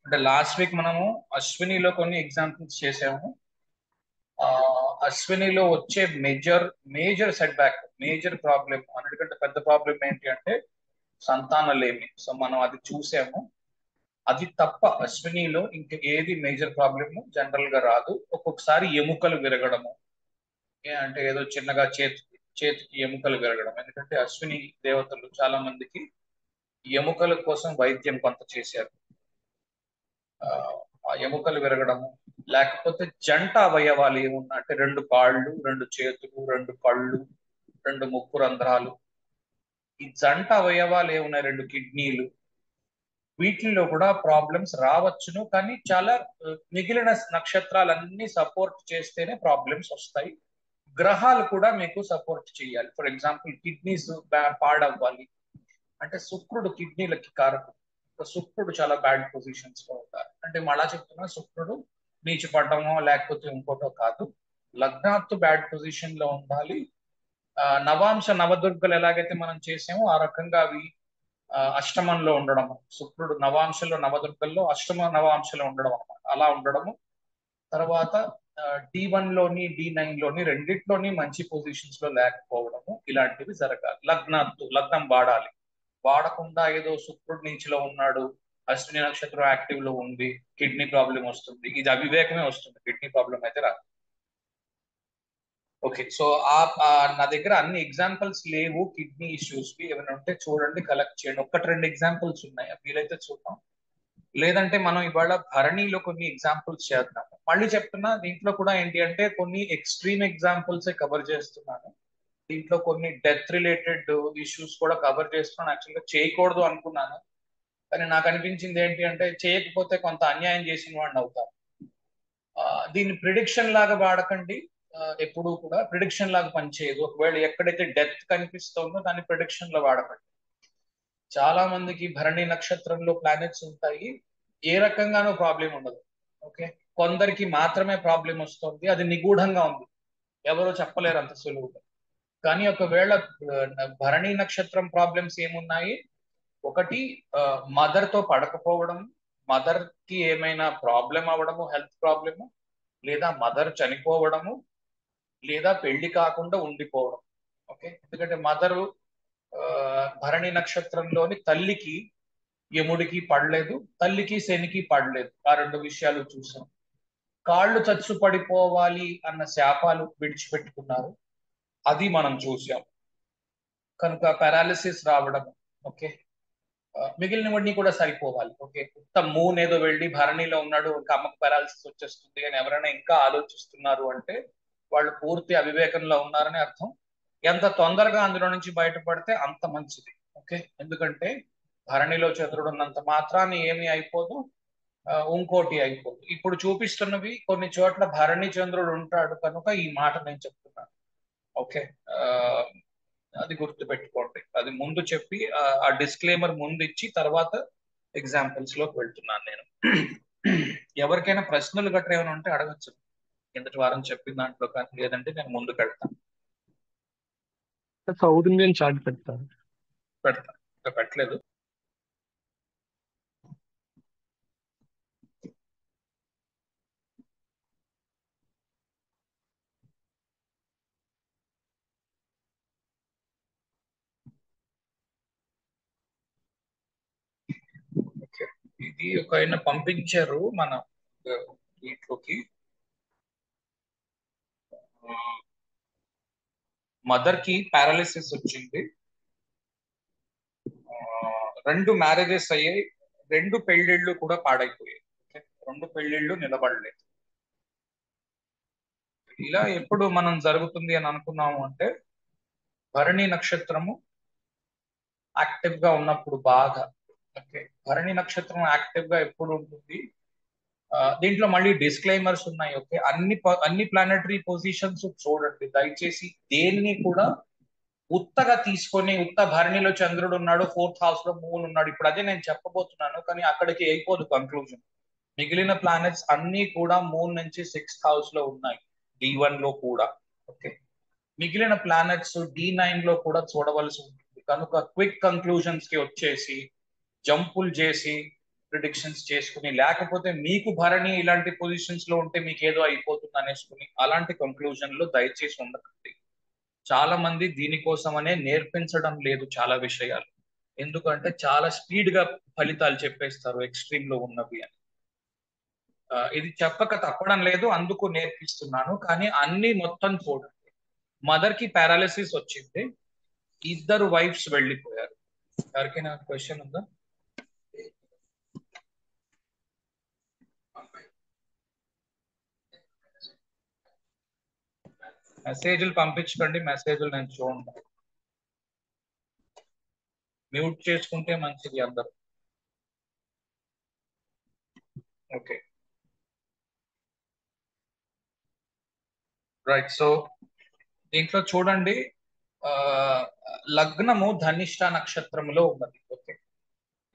అంటే last week మనము అశ్వినిలో కొన్ని ఎగ్జాంపుల్స్ చేసాము. ఆ అశ్వినిలో వచ్చే major major set back, major problem, అన్నిటికంటే పెద్ద ప్రాబ్లం ఏంటి అంటే సంతానలేమి. సో మనం అది చూసాము. అది తప్ప అశ్వినిలో ఇంక ఏది మేజర్ ప్రాబ్లమ్ జనరల్ గా రాదు. ఒక్కొక్కసారి ఎముకలు విరగడము, అంటే ఏదో చిన్నగా చేతికి ఎముకలు విరగడం. ఎందుకంటే అశ్విని దేవతలు చాలా మందికి ఎముకల కోసం వైద్యం కొంత చేశారు. ఆ ఆ ఎముకలు విరగడము, లేకపోతే జంట అవయవాలు ఏమున్నా అంటే రెండు కాళ్ళు, రెండు చేతులు, రెండు కళ్ళు, రెండు ముక్కు రంధ్రాలు, ఈ జంట అవయవాలు ఏమున్నాయి, రెండు కిడ్నీలు, వీటిల్లో కూడా ప్రాబ్లమ్స్ రావచ్చును. కానీ చాలా మిగిలిన నక్షత్రాలన్నీ సపోర్ట్ చేస్తేనే ప్రాబ్లమ్స్ వస్తాయి. గ్రహాలు కూడా మీకు సపోర్ట్ చేయాలి. ఫర్ ఎగ్జాంపుల్ కిడ్నీస్ పాడవ్వాలి అంటే శుక్రుడు కిడ్నీలకి కారకుడు. శుక్రుడు చాలా బ్యాడ్ పొజిషన్స్ లో ఉంటారు. అంటే మళ్ళా చెప్తున్నా, శుక్రుడు నీచిపడమో లేకపోతే ఇంకోటో కాదు, లగ్నాత్తు బ్యాడ్ పొజిషన్ లో ఉండాలి. నవాంశ నవదుర్గలు ఎలాగైతే మనం చేసామో ఆ రకంగా అవి అష్టమంలో ఉండడం, శుక్రుడు నవాంశలో నవదుర్గల్లో అష్టమ నవాంశలో ఉండడం అన్నమాట, అలా ఉండడము. తర్వాత D1 లోని D9 లోని రెండిట్లోని మంచి పొజిషన్స్ లో లేకపోవడము, ఇలాంటివి జరగాలి. లగ్నం వాడాలి. వాడకుండా ఏదో శుక్రుడు నీచిలో ఉన్నాడు, అశ్విని నక్షత్రం యాక్టివ్ లో ఉంది, కిడ్నీ ప్రాబ్లం వస్తుంది, ఇది అవివేకమే వస్తుంది, కిడ్నీ ప్రాబ్లం అయితే రాదు. ఓకే, సో నా దగ్గర అన్ని ఎగ్జాంపుల్స్ లేవు కిడ్నీ ఇష్యూస్ కి. ఏమైనా ఉంటే చూడండి, కలెక్ట్ చేయండి. ఒక్కటి రెండు ఎగ్జాంపుల్స్ ఉన్నాయి, వీలైతే చూద్దాం. లేదంటే మనం ఇవాళ భరణిలో కొన్ని ఎగ్జాంపుల్స్ చేద్దాం. మళ్ళీ చెప్తున్నా, దీంట్లో కూడా ఏంటి అంటే కొన్ని ఎక్స్ట్రీమ్ ఎగ్జాంపుల్స్ కవర్ చేస్తున్నాను. దీంట్లో కొన్ని డెత్ రిలేటెడ్ ఇష్యూస్ కూడా కవర్ చేస్తున్నాను. యాక్చువల్గా చేయకూడదు అనుకున్నాను, కానీ నాకు అనిపించింది ఏంటి అంటే చేయకపోతే కొంత అన్యాయం చేసిన వాడిని అవుతాను. దీన్ని ప్రిడిక్షన్ లాగా వాడకండి. ఎప్పుడు కూడా ప్రిడిక్షన్ లాగా పనిచేయదు. ఒకవేళ ఎక్కడైతే డెత్ కనిపిస్తుందో దాన్ని ప్రిడిక్షన్ లో వాడకండి. చాలా మందికి భరణి నక్షత్రంలో ప్లానెట్స్ ఉంటాయి, ఏ రకంగానూ ప్రాబ్లం ఉండదు. ఓకే, కొందరికి మాత్రమే ప్రాబ్లం వస్తుంది, అది నిగూఢంగా ఉంది, ఎవరో చెప్పలేరు అంత సులువుగా. కానీ ఒకవేళ భరణి నక్షత్రం ప్రాబ్లమ్స్ ఏమున్నాయి, ఒకటి మదర్ తో పడకపోవడం, మదర్ కి ఏమైనా ప్రాబ్లం అవ్వడము, హెల్త్ ప్రాబ్లము, లేదా మదర్ చనిపోవడము, లేదా పెళ్లి కాకుండా ఉండిపోవడం. ఓకే, ఎందుకంటే మదరు భరణి నక్షత్రంలోని తల్లికి యముడికి పడలేదు, తల్లికి శనికి పడలేదు. ఆ రెండు విషయాలు చూసాం. కాళ్ళు చచ్చు పడిపోవాలి అన్న శాపాలు విడిచిపెట్టుకున్నారు, అది మనం చూసాం. కనుక పారాలిసిస్ రావడం. ఓకే, మిగిలినవన్నీ కూడా సరిపోవాలి. ఓకే, ఉత్త మూన్ ఏదో వెళ్ళి భరణిలో ఉన్నాడు ఇంకా అమ్మకు పారాలిసిస్ వచ్చేస్తుంది అని ఎవరైనా ఇంకా ఆలోచిస్తున్నారు అంటే వాళ్ళు పూర్తి అవివేకంలో ఉన్నారని అర్థం. ఎంత తొందరగా అందులో నుంచి బయటపడితే అంత మంచిది. ఓకే, ఎందుకంటే భరణిలో చంద్రుడు ఉన్నంత మాత్రాన్ని ఏమీ అయిపోదు, ఇంకోటి అయిపోదు. ఇప్పుడు చూపిస్తున్నవి కొన్ని చోట్ల భరణి చంద్రుడు ఉంటాడు కనుక ఈ మాట నేను చెప్తున్నాను. ఓకే, అది గుర్తు పెట్టుకోండి. అది ముందు చెప్పి ఆ డిస్క్లైమర్ ముందు ఇచ్చి తర్వాత ఎగ్జాంపుల్స్ లోకి వెళ్తున్నాను నేను. ఎవరికైనా ప్రశ్నలు గట్రా ఏమైనా ఉంటే అడగచ్చు, కిందటి వారం చెప్పిన దాంట్లో. కానీ లేదంటే నేను ముందుకు వెళ్తాను. సౌత్ ఇండియన్ చార్ట్ పెడతాను. పెడతాను, ఇంకా పెట్టలేదు. ఓకే, ఇది ఒక ఆయన పంపించారు మన వీటిలోకి. మదర్ కి పారాలిసిస్ వచ్చింది, రెండు మ్యారేజెస్ అయ్యాయి, రెండు పెళ్లిళ్ళు కూడా పాడైపోయాయి. రెండు పెళ్లిళ్ళు నిలబడలేదు. ఇలా ఎప్పుడు మనం జరుగుతుంది అని అనుకున్నాము అంటే భరణి నక్షత్రము యాక్టివ్ గా ఉన్నప్పుడు బాగా. ఓకే, భరణి నక్షత్రం యాక్టివ్ గా ఎప్పుడు ఉంటుంది, దీంట్లో మళ్ళీ డిస్క్లైమర్స్ ఉన్నాయి. ఓకే, అన్ని ప్లానెటరీ పొజిషన్స్ చూడండి దయచేసి. దేన్ని కూడా ఉత్తగా తీసుకొని ఉత్త భరణిలో చంద్రుడు ఉన్నాడు, 4th హౌస్ లో మూన్ ఉన్నాడు, ఇప్పుడు అదే నేను చెప్పబోతున్నాను, కానీ అక్కడికి అయిపోదు కన్క్లూజన్. మిగిలిన ప్లానెట్స్ అన్ని కూడా మూన్ నుంచి 6th హౌస్ లో ఉన్నాయి, D1 లో కూడా. ఓకే, మిగిలిన ప్లానెట్స్ D9 లో కూడా చూడవలసి ఉంటుంది. కనుక క్విక్ కన్క్లూజన్స్ కి వచ్చేసి జంపులు చేసి ప్రిడిక్షన్స్ చేసుకుని, లేకపోతే మీకు భరణి ఇలాంటి పొజిషన్స్ లో ఉంటే మీకు ఏదో అయిపోతుంది అనేసుకుని అలాంటి కంక్లూజన్ లో దయచేసి ఉండకండి. చాలా మంది దీనికోసమనే నేర్పించడం లేదు చాలా విషయాలు. ఎందుకంటే చాలా స్పీడ్ గా ఫలితాలు చెప్పేస్తారు ఎక్స్ట్రీమ్ లో ఉన్నవి అని. ఇది చెప్పక తప్పడం లేదు, అందుకు నేర్పిస్తున్నాను. కానీ అన్ని మొత్తం చూడండి. మదర్ కి పారాలిసిస్ వచ్చింది, ఇద్దరు వైఫ్స్ వెళ్ళిపోయారు. ఎవరికైనా క్వశ్చన్ ఉందా? మెసేజ్లు పంపించకండి, మెసేజ్లు నేను చూడండి. మ్యూట్ చేసుకుంటే మంచిది అందరు. Okay, right. సో దీంట్లో చూడండి, ఆ లగ్నము ధనిష్ట నక్షత్రంలో ఉన్నది. ఓకే,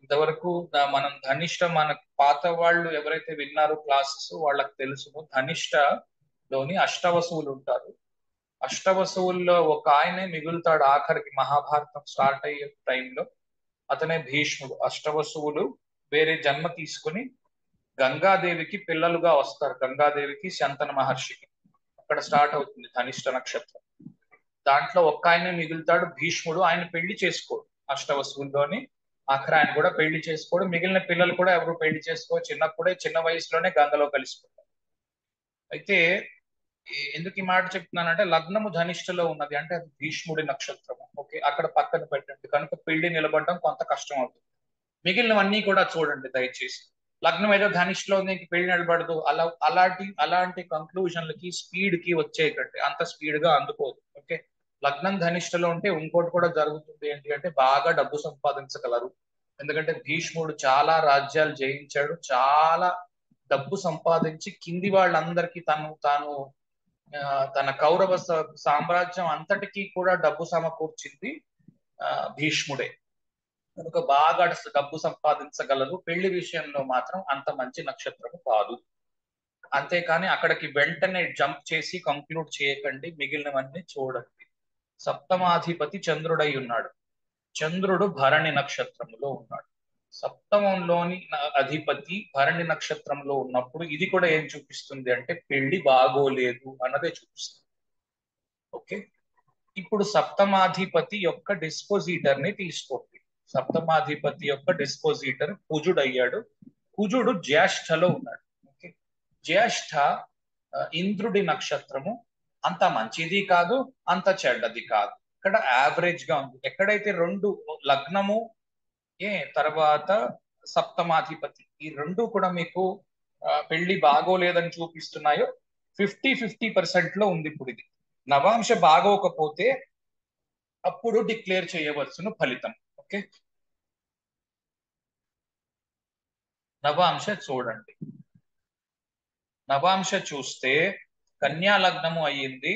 ఇంతవరకు మనం ధనిష్ట, మన పాత వాళ్ళు ఎవరైతే విన్నారో క్లాసెస్ వాళ్ళకి తెలుసును. ధనిష్ట లోని అష్టవసువులు ఉంటారు. అష్టవసువుల్లో ఒక ఆయనే మిగులుతాడు ఆఖరికి, మహాభారతం స్టార్ట్ అయ్యే టైంలో. అతనే భీష్ముడు. అష్టవసువులు వేరే జన్మ తీసుకుని గంగాదేవికి పిల్లలుగా వస్తారు. గంగాదేవికి, శంతన మహర్షికి. అక్కడ స్టార్ట్ అవుతుంది ధనిష్ట నక్షత్రం. దాంట్లో ఒక్క ఆయనే మిగులుతాడు, భీష్ముడు. ఆయన పెళ్లి చేసుకోడు అష్టవసువుల్లోని. ఆఖరి ఆయన కూడా పెళ్లి చేసుకోడు. మిగిలిన పిల్లలు కూడా ఎవరు పెళ్లి చేసుకో, చిన్నప్పుడే చిన్న వయసులోనే గంగలో కలిసిపోతారు. అయితే ఎందుకు ఈ మాట చెప్తున్నానంటే, లగ్నము ధనిష్టలో ఉన్నది అంటే అది భీష్ముడి నక్షత్రము. ఓకే, అక్కడ పక్కన పెట్టండి. కనుక పెళ్లి నిలబడడం కొంత కష్టం అవుతుంది. మిగిలినవన్నీ కూడా చూడండి దయచేసి. లగ్నం ఏదో ధనిష్టలో ఉంది, పెళ్లి నిలబడదు, అలాంటి కంక్లూజన్లకి స్పీడ్ కి వచ్చేయకండి. అంత స్పీడ్ గా అందుకోదు. ఓకే, లగ్నం ధనిష్టలో ఉంటే ఇంకోటి కూడా జరుగుతుంది. ఏంటి అంటే బాగా డబ్బు సంపాదించగలరు. ఎందుకంటే భీష్ముడు చాలా రాజ్యాలు జయించాడు, చాలా డబ్బు సంపాదించి కింది వాళ్ళందరికీ తాను తన కౌరవ సామ్రాజ్యం అంతటికీ కూడా డబ్బు సమకూర్చింది భీష్ముడే. కనుక బాగా డబ్బు సంపాదించగలరు. పెళ్లి విషయంలో మాత్రం అంత మంచి నక్షత్రం కాదు. అంతేకాని అక్కడికి వెంటనే జంప్ చేసి కంక్లూడ్ చేయకండి, మిగిలినవన్నీ చూడండి. సప్తమాధిపతి చంద్రుడై ఉన్నాడు. చంద్రుడు భరణి నక్షత్రంలో ఉన్నాడు. సప్తమంలోని అధిపతి భరణి నక్షత్రంలో ఉన్నప్పుడు ఇది కూడా ఏం చూపిస్తుంది అంటే పెళ్లి బాగోలేదు అన్నదే చూపిస్తుంది. ఓకే, ఇప్పుడు సప్తమాధిపతి యొక్క డిస్పోజిటర్ ని తీసుకోండి. సప్తమాధిపతి యొక్క డిస్పోజిటర్ కుజుడు అయ్యాడు. కుజుడు జ్యేష్ఠలో ఉన్నాడు. ఓకే, జ్యేష్ఠ ఇంద్రుడి నక్షత్రము. అంత మంచిది కాదు, అంత చెడ్డది కాదు, ఇక్కడ యావరేజ్ గా ఉంది. ఎక్కడైతే రెండు లగ్నము తర్వాత సప్తమాధిపతి ఈ రెండు కూడా మీకు పెళ్లి బాగోలేదని చూపిస్తున్నాయో 50-50% లో ఉంది ఇప్పుడు ఇది. నవాంశ బాగోకపోతే అప్పుడు డిక్లేర్ చేయవలసిన ఫలితం. ఓకే, నవాంశ చూడండి. నవాంశ చూస్తే కన్యా లగ్నము అయ్యింది.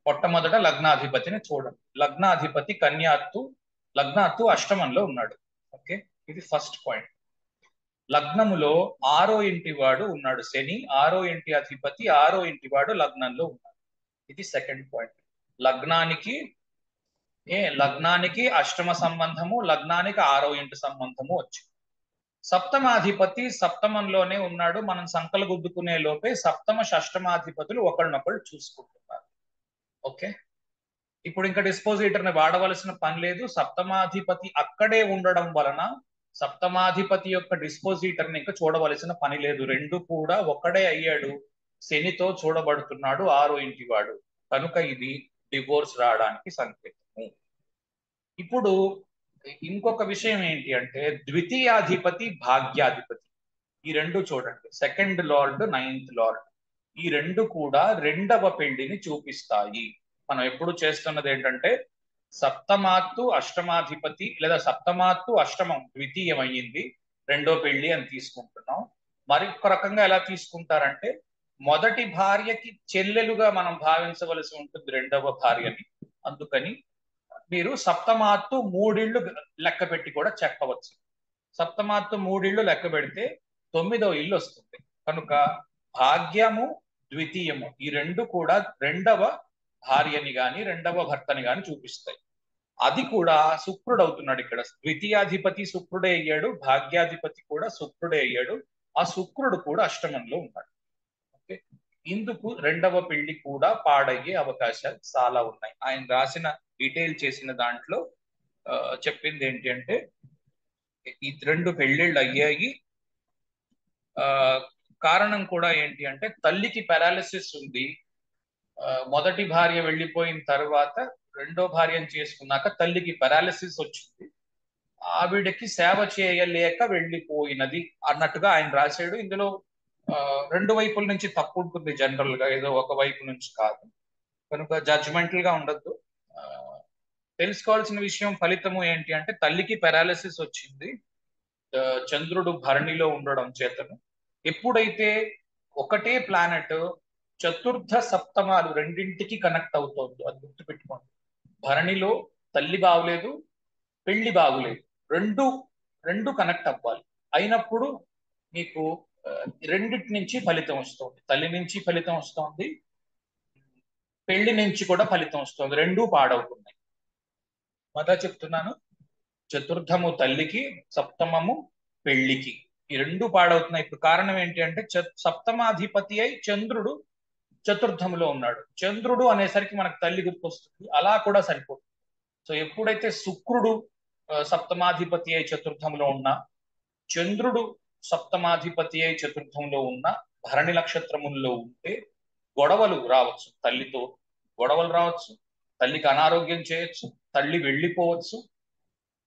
మొట్టమొదట లగ్నాధిపతిని చూడండి. లగ్నాధిపతి లగ్నాత్తు అష్టమంలో ఉన్నాడు. ఓకే, ఇది ఫస్ట్ పాయింట్. లగ్నములో 6వ ఇంటి వాడు ఉన్నాడు శని. 6వ ఇంటి అధిపతి 6వ ఇంటి వాడు లగ్నంలో ఉన్నాడు. ఇది సెకండ్ పాయింట్. లగ్నానికి అష్టమ సంబంధము, లగ్నానికి 6వ ఇంటి సంబంధము వచ్చింది. సప్తమాధిపతి సప్తమంలోనే ఉన్నాడు. మనం సంకలు గుద్దుకునే లోపే సప్తమ షష్టమాధిపతులు ఒకళ్ళనొకళ్ళు చూసుకుంటున్నారు. ఓకే, ఇప్పుడు ఇంకా డిస్పోజిటర్ ని వాడవలసిన పని లేదు. సప్తమాధిపతి అక్కడే ఉండడం వలన సప్తమాధిపతి యొక్క డిస్పోజిటర్ ని ఇంకా చూడవలసిన పని లేదు. రెండు కూడా ఒకడే అయ్యాడు. శనితో చూడబడుతున్నాడు 6వ ఇంటి వాడు. కనుక ఇది డివోర్స్ రావడానికి సంకేతము. ఇప్పుడు ఇంకొక విషయం ఏంటి అంటే ద్వితీయాధిపతి భాగ్యాధిపతి ఈ రెండు చూడండి. సెకండ్ లార్డ్, 9th లార్డ్, ఈ రెండు కూడా రెండవ పెళ్లిని చూపిస్తాయి. మనం ఎప్పుడు చేస్తున్నది ఏంటంటే సప్తమాత్తు అష్టమాధిపతి లేదా సప్తమాత్తు అష్టమం ద్వితీయం అయ్యింది, రెండో పెళ్లి అని తీసుకుంటున్నాం. మరొక రకంగా ఎలా తీసుకుంటారంటే మొదటి భార్యకి చెల్లెలుగా మనం భావించవలసి ఉంటుంది రెండవ భార్యని. అందుకని మీరు సప్తమాత్తు 3 ఇళ్ళు లెక్క పెట్టి కూడా చెప్పవచ్చు. సప్తమాత్తు 3 ఇళ్ళు లెక్క పెడితే 9వ ఇల్లు వస్తుంది. కనుక భాగ్యము ద్వితీయము ఈ రెండు కూడా రెండవ భార్యని గాని రెండవ భర్తని గాని చూపిస్తాయి. అది కూడా శుక్రుడు అవుతున్నాడు ఇక్కడ. ద్వితీయాధిపతి శుక్రుడే అయ్యాడు, భాగ్యాధిపతి కూడా శుక్రుడే అయ్యాడు. ఆ శుక్రుడు కూడా అష్టమంలో ఉన్నాడు. ఓకే, ఇందుకు రెండవ పెళ్లి కూడా పాడయ్యే అవకాశాలు చాలా ఉన్నాయి. ఆయన రాసిన డీటెయిల్ చేసిన దాంట్లో చెప్పింది ఏంటి అంటే ఈ రెండు పెళ్లిళ్ళు అయ్యాయి. ఆ కారణం కూడా ఏంటి అంటే తల్లికి పారాలిసిస్ ఉంది. మొదటి భార్య వెళ్ళిపోయిన తర్వాత రెండో భార్యను చేసుకున్నాక తల్లికి పారాలిసిస్ వచ్చింది. ఆవిడకి సేవ చేయలేక వెళ్ళిపోయినది అన్నట్టుగా ఆయన రాశాడు. ఇందులో రెండు వైపుల నుంచి తప్పు ఉంటుంది జనరల్ గా, ఏదో ఒక వైపు నుంచి కాదు. కనుక జడ్జ్మెంటల్ గా ఉండద్దు. తెలుసుకోవాల్సిన విషయం ఫలితము ఏంటి అంటే తల్లికి పారాలిసిస్ వచ్చింది చంద్రుడు భరణిలో ఉండడం చేతను. ఎప్పుడైతే ఒకటే ప్లానెట్ చతుర్థ సప్తమాలు రెండింటికి కనెక్ట్ అవుతోంది, అది గుర్తుపెట్టుకోండి. భరణిలో తల్లి బాగులేదు, పెళ్లి బాగులేదు, రెండు రెండు కనెక్ట్ అవ్వాలి. అయినప్పుడు మీకు రెండిటి నుంచి ఫలితం వస్తుంది. తల్లి నుంచి ఫలితం వస్తుంది, పెళ్లి నుంచి కూడా ఫలితం వస్తుంది. రెండూ పాడవుతున్నాయి. మళ్ళా చెప్తున్నాను, చతుర్థము తల్లికి, సప్తమము పెళ్లికి, ఈ రెండు పాడవుతున్నాయి. ఇప్పుడు కారణం ఏంటి అంటే సప్తమాధిపతి అయి చంద్రుడు చతుర్థములో ఉన్నాడు. చంద్రుడు అనేసరికి మనకు తల్లి గుర్తొస్తుంది, అలా కూడా సరిపోతుంది. సో ఎప్పుడైతే శుక్రుడు సప్తమాధిపతి అయి చతుర్థంలో ఉన్నా, చంద్రుడు సప్తమాధిపతి అయి చతుర్థంలో ఉన్న భరణి నక్షత్రముల్లో ఉంటే గొడవలు రావచ్చు. తల్లితో గొడవలు రావచ్చు, తల్లికి అనారోగ్యం చేయొచ్చు, తల్లి వెళ్ళిపోవచ్చు.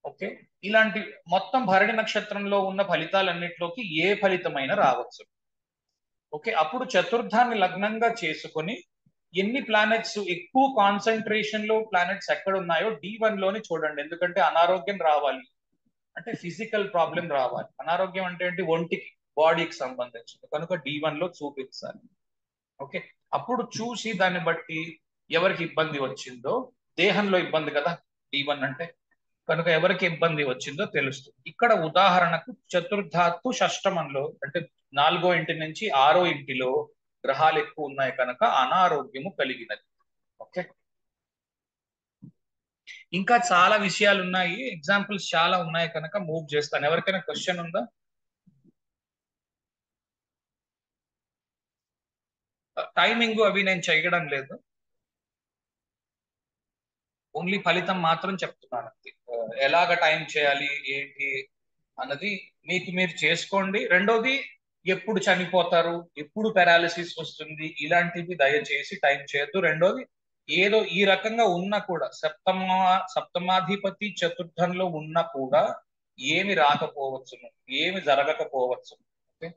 ఓకే, ఇలాంటి మొత్తం భరణి నక్షత్రంలో ఉన్న ఫలితాలన్నిటిలోకి ఏ ఫలితమైనా రావచ్చు. ఓకే, అప్పుడు చతుర్థాన్ని లగ్నంగా చేసుకొని ఎన్ని ప్లానెట్స్ ఎక్కువ కాన్సన్ట్రేషన్ లో ప్లానెట్స్ ఎక్కడ ఉన్నాయో D1 లోని చూడండి. ఎందుకంటే అనారోగ్యం రావాలి అంటే ఫిజికల్ ప్రాబ్లం రావాలి. అనారోగ్యం అంటే ఏంటి? ఒంటికి, బాడీకి సంబంధించింది. కనుక D1 లో చూపించాలి. ఓకే, అప్పుడు చూసి దాన్ని బట్టి ఎవరికి ఇబ్బంది వచ్చిందో, దేహంలో ఇబ్బంది కదా D1 అంటే, కనుక ఎవరికి ఇబ్బంది వచ్చిందో తెలుస్తుంది. ఇక్కడ ఉదాహరణకు చతుర్థాత్తు షష్టమంలో అంటే 4వ ఇంటి నుంచి 6వ ఇంటిలో గ్రహాలు ఎక్కువ ఉన్నాయి కనుక అనారోగ్యము కలిగినది. ఓకే, ఇంకా చాలా విషయాలు ఉన్నాయి, ఎగ్జాంపుల్స్ చాలా ఉన్నాయి కనుక మూవ్ చేస్తాను. ఎవరికైనా క్వశ్చన్ ఉందా? టైమింగ్ అవి నేను చేయడం లేదు, ఓన్లీ ఫలితం మాత్రం చెప్తున్నాను. ఎలాగ టైం చేయాలి ఏంటి అన్నది మీకు మీరు చేసుకోండి. రెండోది, ఎప్పుడు చనిపోతారు, ఎప్పుడు పారాలిసిస్ వస్తుంది, ఇలాంటివి దయచేసి టైం చేయొద్దు. రెండోది, ఏదో ఈ రకంగా ఉన్నా కూడా సప్తమాధిపతి చతుర్థంలో ఉన్నా కూడా ఏమి రాకపోవచ్చును, ఏమి జరగకపోవచ్చు. ఓకే,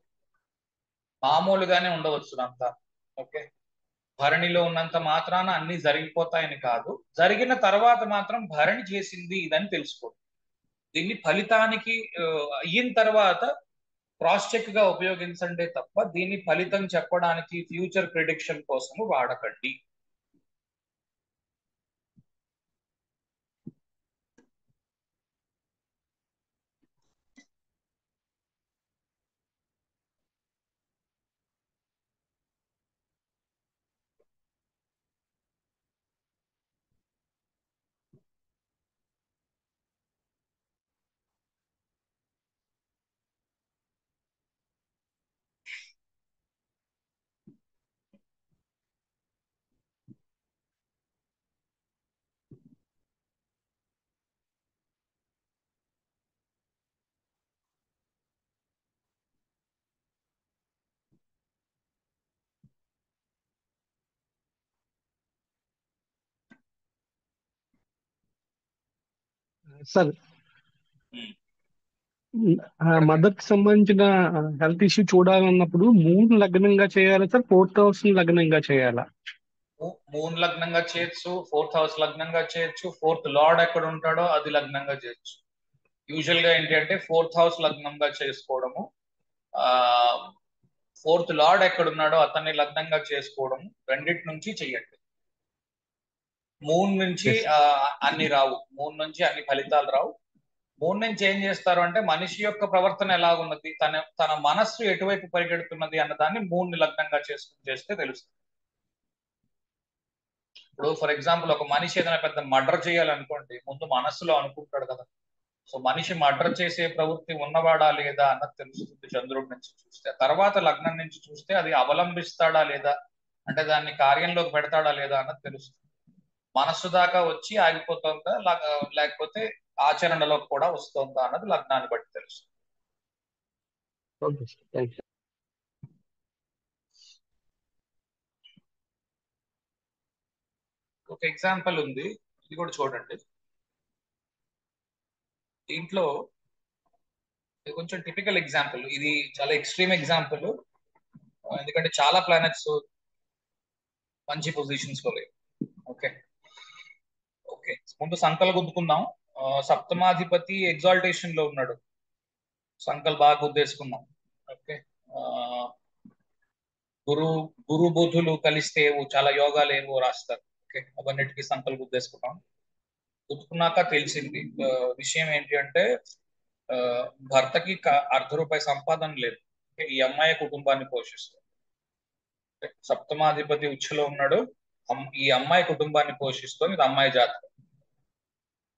మామూలుగానే ఉండవచ్చు అంతా. ఓకే, భరణిలో ఉన్నంత మాత్రాన అన్ని జరిగిపోతాయని కాదు, జరిగిన తర్వాత మాత్రం భరణి చేసింది ఇదని తెలుసుకో. దీన్ని ఫలితానికి అయిన తర్వాత క్రాస్ చెక్ గా ఉపయోగించండి తప్ప దీన్ని ఫలితం చెప్పడానికి ఫ్యూచర్ ప్రిడిక్షన్ కోసము వాడకండి. సార్, మదర్ కి సంబంధించిన హెల్త్ ఇష్యూ చూడాలన్నప్పుడు మూన్ లగ్నంగా చేయాలా సార్, ఫోర్త్ హౌస్ లగ్నంగా చేయాలా? మూన్ లగ్నంగా చేయొచ్చు, ఫోర్త్ హౌస్ లగ్నంగా చేయొచ్చు, ఫోర్త్ లార్డ్ ఎక్కడ ఉంటాడో అది లగ్నంగా చేయొచ్చు. యూజువల్ గా ఏంటి అంటే ఫోర్త్ హౌస్ లగ్నంగా చేసుకోవడము, ఆ ఫోర్త్ లార్డ్ ఎక్కడ ఉన్నాడో అతన్ని లగ్నంగా చేసుకోవడము, రెండిటి నుంచి చెయ్యండి. మూన్ నుంచి అన్ని రావు, మూన్ నుంచి అన్ని ఫలితాలు రావు. మూన్ నుంచి ఏం చేస్తారు అంటే మనిషి యొక్క ప్రవర్తన ఎలా ఉన్నది, తన మనస్సు ఎటువైపు పరిగెడుతున్నది అన్న దాన్ని మూన్ లగ్నంగా చేసుకుని చేస్తే తెలుస్తుంది. ఇప్పుడు ఫర్ ఎగ్జాంపుల్ ఒక మనిషి ఏదైనా పెద్ద మర్డర్ చేయాలనుకోండి, ముందు మనస్సులో అనుకుంటాడు కదా. సో మనిషి మర్డర్ చేసే ప్రవృత్తి ఉన్నవాడా లేదా అన్నది తెలుస్తుంది చంద్రుడి నుంచి చూస్తే. తర్వాత లగ్నం నుంచి చూస్తే అది అవలంబిస్తాడా లేదా, అంటే దాన్ని కార్యంలోకి పెడతాడా లేదా అన్నది తెలుస్తుంది. మనస్సు దాకా వచ్చి ఆగిపోతుందా, లేకపోతే ఆచరణలోకి కూడా వస్తుందా అన్నది లగ్నాన్ని బట్టి తెలుస్తుంది. Okay sir, thank you. ఒక ఎగ్జాంపుల్ ఉంది, ఇది కూడా చూడండి. దీంట్లో ఇది కొంచెం టిపికల్ ఎగ్జాంపుల్, ఇది చాలా ఎక్స్ట్రీమ్ ఎగ్జాంపుల్, ఎందుకంటే చాలా ప్లానెట్స్ మంచి పొజిషన్స్ లో లేవు. ఓకే ఓకే, ముందు సంకల్ గుద్దుకుందాం. సప్తమాధిపతి ఎగ్జాల్టేషన్ లో ఉన్నాడు, సంకల్ బాగా గుద్దేసుకుందాం. ఓకే, గురు గురు బుధులు కలిస్తే చాలా యోగాలు ఏవో రాస్తారు. ఓకే, అవన్నిటికీ సంకల్ గుద్దేసుకుంటాం. గుద్దుకున్నాక తెలిసింది విషయం ఏంటి అంటే, ఆ, భర్తకి ₹1 సంపాదన లేదు. ఓకే, ఈ అమ్మాయి కుటుంబాన్ని పోషిస్తుంది. ఓకే, సప్తమాధిపతి ఉచ్చులో ఉన్నాడు, ఈ అమ్మాయి కుటుంబాన్ని పోషిస్తుంది, ఇది అమ్మాయి జాతకం.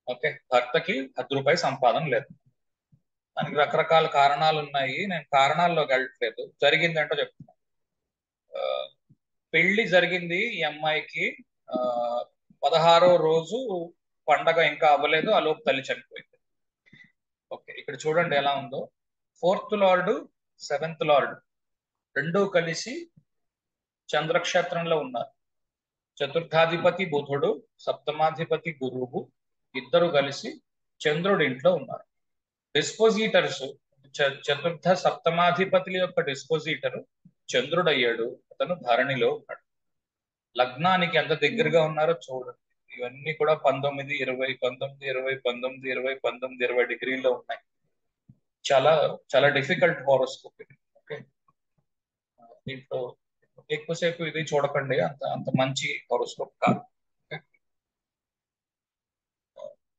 ఓకే, భర్తకి ₹10 సంపాదన లేదు. దానికి రకరకాల కారణాలు ఉన్నాయి, నేను కారణాల్లోకి వెళ్ళట్లేదు, జరిగిందంటో చెప్తున్నాను. పెళ్లి జరిగింది ఈ అమ్మాయికి, 16వ రోజు పండగ ఇంకా అవ్వలేదు, ఆ లోపు తల్లి చనిపోయింది. ఓకే, ఇక్కడ చూడండి ఎలా ఉందో. 4th లార్డ్ 7th లార్డ్ రెండూ కలిసి చంద్రక్షేత్రంలో ఉన్నారు. చతుర్థాధిపతి బుధుడు, సప్తమాధిపతి గురువు ఇద్దరు కలిసి చంద్రుడి ఇంట్లో ఉన్నారు. డిస్పోజిటర్స్, చతుర్థ సప్తమాధిపతుల యొక్క డిస్పోజిటర్ చంద్రుడు అయ్యాడు, అతను ధరణిలో ఉన్నాడు. లగ్నానికి ఎంత దగ్గరగా ఉన్నారో చూడండి. ఇవన్నీ కూడా 19, 20, 19, 20, 19, 20, 19, 20 డిగ్రీల్లో ఉన్నాయి. చాలా చాలా డిఫికల్ట్ హారోస్కోప్ ఇది. ఓకే, దీంట్లో ఎక్కువసేపు ఇది చూడకండి, అంత అంత మంచి హారోస్కోప్ కాదు. ఓకే?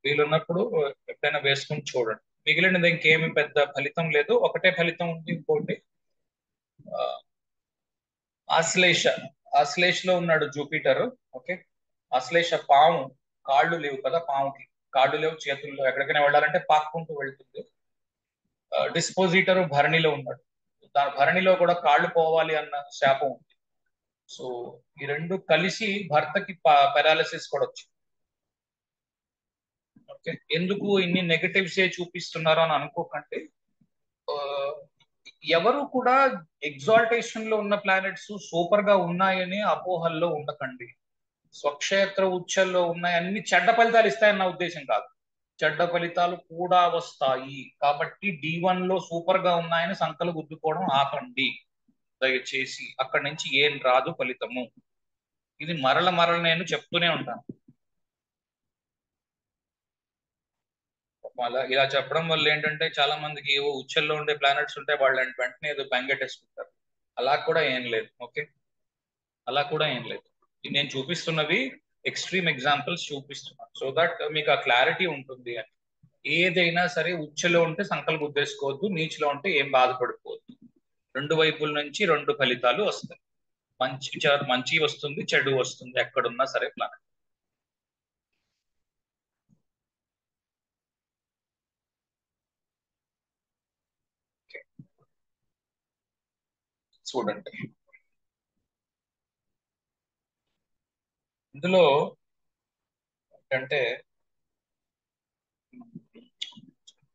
వీలున్నప్పుడు ఎప్పుడైనా వేసుకుని చూడండి. మిగిలినది ఇంకేమి పెద్ద ఫలితం లేదు, ఒకటే ఫలితం ఉంది. ఇంకోటి ఆశ్లేష, ఆశ్లేష లో ఉన్నాడు జూపిటర్. ఓకే, ఆశ్లేష పాము, కాళ్ళు లేవు కదా పాముకి, కాళ్ళు లేవు చేతుల్లో, ఎక్కడికైనా వెళ్ళాలంటే పాక్కుంటూ వెళ్తుంది. డిస్పోజిటర్ భరణిలో ఉన్నాడు, దాని భరణిలో కూడా కాళ్ళు పోవాలి అన్న శాపం ఉంది. సో ఈ రెండు కలిసి భర్తకి పారాలిసిస్ కూడా వచ్చింది. ఓకే, ఎందుకు ఇన్ని నెగటివ్స్ ఏ చూపిస్తున్నారు అని అనుకోకండి. ఎవరు కూడా ఎగ్జాల్టేషన్ లో ఉన్న ప్లానెట్స్ సూపర్ గా ఉన్నాయని అపోహల్లో ఉండకండి. స్వక్షేత్ర ఉచ్చల్లో ఉన్నాయి అన్ని చెడ్డ ఫలితాలు ఇస్తాయని నా ఉద్దేశం కాదు, చెడ్డ ఫలితాలు కూడా వస్తాయి. కాబట్టి D1 లో సూపర్ గా ఉన్నాయని సంకలు గుద్దుకోవడం ఆపండి దయచేసి. అక్కడి నుంచి ఏం రాదు ఫలితము. ఇది మరల నేను చెప్తూనే ఉంటాను. అలా ఇలా చెప్పడం వల్ల ఏంటంటే చాలా మందికి ఏవో ఉచ్చల్లో ఉండే ప్లానెట్స్ ఉంటే వాళ్ళు వెంటనే ఏదో బెంగెట్టేసుకుంటారు. అలా కూడా ఏం లేదు. ఓకే, అలా కూడా ఏం లేదు. నేను చూపిస్తున్నవి ఎక్స్ట్రీమ్ ఎగ్జాంపుల్స్ చూపిస్తున్నాను, సో దట్ మీకు ఆ క్లారిటీ ఉంటుంది అని. ఏదైనా సరే ఉచ్చలో ఉంటే సంకల్ప ఉద్దేశించుకోవద్దు, నీచులో ఉంటే ఏం బాధపడిపోవద్దు. రెండు వైపుల నుంచి రెండు ఫలితాలు వస్తాయి. మంచి వస్తుంది, చెడు వస్తుంది, ఎక్కడున్నా సరే ప్లానెట్. చూడండి, ఇందులో అంటే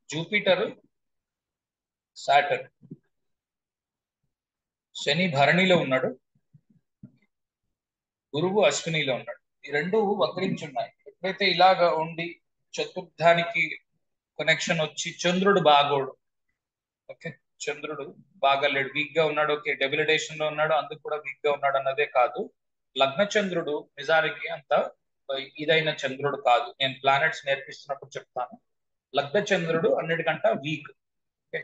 జూపిటర్, సాటర్న్, శని భరణిలో ఉన్నాడు, గురువు అశ్వినిలో ఉన్నాడు. ఈ రెండు వక్రించి ఉన్నాయి. ఎప్పుడైతే ఇలాగా ఉండి చతుర్థానికి కనెక్షన్ వచ్చి చంద్రుడు బాగోడు. ఓకే, చంద్రుడు బాగా లేడు, వీక్ గా ఉన్నాడు. ఓకే, డెబిలిటేషన్ లో ఉన్నాడు, అందుకు కూడా వీక్ గా ఉన్నాడు అన్నదే కాదు. లగ్న చంద్రుడు నిజానికి అంత ఇదైన చంద్రుడు కాదు. నేను ప్లానెట్స్ నేర్పిస్తున్నప్పుడు చెప్తాను. లగ్న చంద్రుడు అన్నిటికంటే వీక్. ఓకే,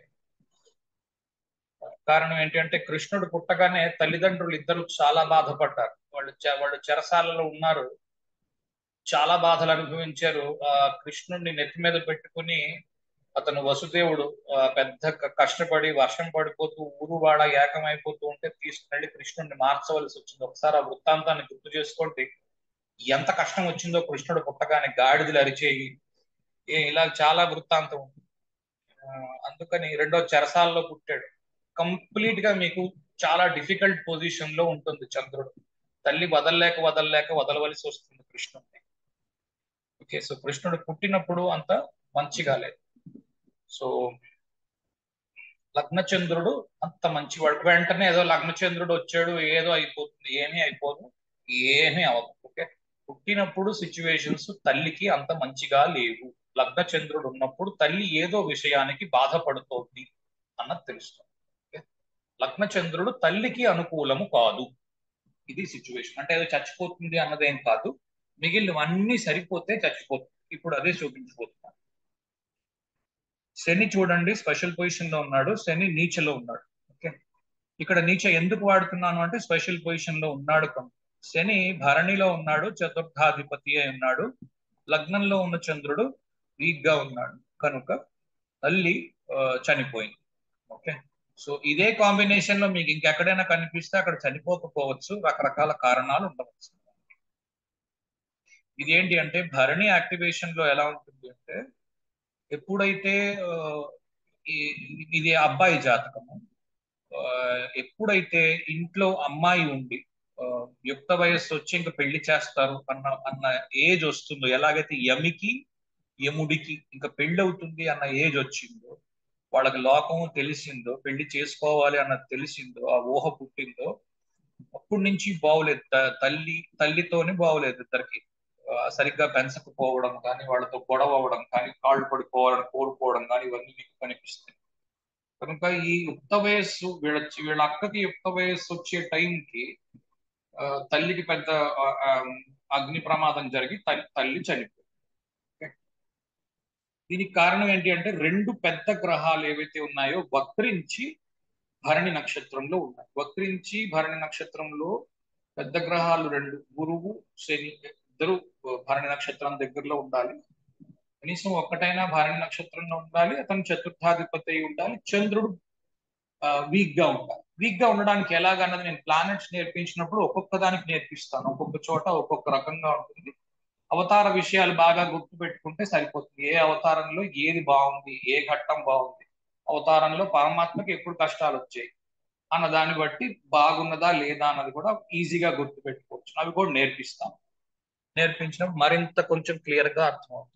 కారణం ఏంటంటే కృష్ణుడు పుట్టగానే తల్లిదండ్రులు ఇద్దరు చాలా బాధపడ్డారు. వాళ్ళు చెరసాలలో ఉన్నారు, చాలా బాధలు అనుభవించారు. కృష్ణుడిని నెత్తి మీద పెట్టుకుని అతను వసుదేవుడు పెద్ద కష్టపడి వర్షం పడిపోతూ ఊరు వాడ ఏకమైపోతూ ఉంటే తీసుకుని కృష్ణుడిని మార్చవలసి వచ్చింది. ఒకసారి ఆ వృత్తాంతాన్ని గుర్తు చేసుకోండి. ఎంత కష్టం వచ్చిందో కృష్ణుడు పుట్టగానే, గాడిదలు అరిచేయి, ఇలా చాలా వృత్తాంతం ఉంది. అందుకని రెండో చెరసాలలో పుట్టాడు. కంప్లీట్ గా మీకు చాలా డిఫికల్ట్ పొజిషన్ లో ఉంటుంది చంద్రుడు. తల్లి వదలలేక వదలలేక వదలవలసి వస్తుంది కృష్ణుడిని. ఓకే, సో కృష్ణుడు పుట్టినప్పుడు అంత మంచిగా లేదు. సో లగ్నచంద్రుడు అంత మంచివాడు. వెంటనే ఏదో లగ్నచంద్రుడు వచ్చాడు ఏదో అయిపోతుంది, ఏమీ అయిపోదు, ఏమీ అవ్వదు. ఓకే, పుట్టినప్పుడు సిచ్యువేషన్స్ తల్లికి అంత మంచిగా లేవు. లగ్నచంద్రుడు ఉన్నప్పుడు తల్లి ఏదో విషయానికి బాధపడుతోంది అన్నది తెలుస్తుంది. ఓకే, లగ్నచంద్రుడు తల్లికి అనుకూలము కాదు. ఇది సిచ్యువేషన్. అంటే ఏదో చచ్చిపోతుంది అన్నదేం కాదు, మిగిలినవన్నీ సరిపోతే చచ్చిపోతుంది. ఇప్పుడు అదే చూపించబోతున్నాను. శని చూడండి స్పెషల్ పొజిషన్ లో ఉన్నాడు, శని నీచలో ఉన్నాడు. ఓకే, ఇక్కడ నీచ ఎందుకు వాడుతున్నాను అంటే స్పెషల్ పొజిషన్ లో ఉన్నాడు కనుక. శని భరణిలో ఉన్నాడు, చతుర్థాధిపతి అయి ఉన్నాడు. లగ్నంలో ఉన్న చంద్రుడు వీక్ గా ఉన్నాడు కనుక తల్లి చనిపోయింది. ఓకే, సో ఇదే కాంబినేషన్ లో మీకు ఇంకెక్కడైనా కనిపిస్తే అక్కడ చనిపోకపోవచ్చు, రకరకాల కారణాలు ఉండవచ్చు. ఇదేంటి అంటే భరణి యాక్టివేషన్ లో ఎలా ఉంటుంది అంటే, ఎప్పుడైతే ఇది అబ్బాయి జాతకము, ఎప్పుడైతే ఇంట్లో అమ్మాయి ఉండి యుక్త వయస్సు వచ్చి ఇంకా పెళ్లి చేస్తారు అన్న ఏజ్ వస్తుందో, ఎలాగైతే యమికి యముడికి ఇంకా పెళ్లి అవుతుంది అన్న ఏజ్ వచ్చిందో, వాళ్ళకి లోకం తెలిసిందో, పెళ్లి చేసుకోవాలి అన్నది తెలిసిందో, ఆ ఊహ పుట్టిందో, అప్పటి నుంచి బాగోలేదు. తల్లితోనే బాగోలేదు ఇద్దరికి. సరిగ్గా పెంచకపోవడం కానీ, వాళ్ళతో గొడవ అవ్వడం కానీ, కాళ్ళు పడిపోవడం కోరుకోవడం కానీ, ఇవన్నీ మీకు కనిపిస్తాయి. కనుక ఈ యుక్త వయస్సు వీళ్ళ అక్కకి యుక్త వయస్సు వచ్చే టైంకి తల్లికి పెద్ద అగ్ని ప్రమాదం జరిగి తల్లి చనిపోయింది. దీనికి కారణం ఏంటి అంటే, రెండు పెద్ద గ్రహాలు ఏవైతే ఉన్నాయో వక్రించి భరణి నక్షత్రంలో ఉన్నాయి. వక్రించి భరణి నక్షత్రంలో పెద్ద గ్రహాలు రెండు, గురువు శని, ఇద్దరు భరణి నక్షత్రం దగ్గరలో ఉండాలి. కనీసం ఒక్కటైనా భరణి నక్షత్రంలో ఉండాలి. అతను చతుర్థాధిపతి అయి ఉండాలి. చంద్రుడు వీక్ గా ఉండాలి. వీక్ గా ఉండడానికి ఎలాగన్నది నేను ప్లానెట్స్ నేర్పించినప్పుడు ఒక్కొక్క దానికి నేర్పిస్తాను. ఒక్కొక్క చోట ఒక్కొక్క రకంగా ఉంటుంది. అవతార విషయాలు బాగా గుర్తు పెట్టుకుంటే సరిపోతుంది. ఏ అవతారంలో ఏది బాగుంది, ఏ ఘట్టం బాగుంది, అవతారంలో పరమాత్మకి ఎప్పుడు కష్టాలు వచ్చాయి అన్న దాన్ని బట్టి బాగున్నదా లేదా అన్నది కూడా ఈజీగా గుర్తు పెట్టుకోవచ్చు. అవి కూడా నేర్పిస్తాను. నేర్పించినప్పుడు మరింత కొంచెం క్లియర్ గా అర్థమవుతుంది.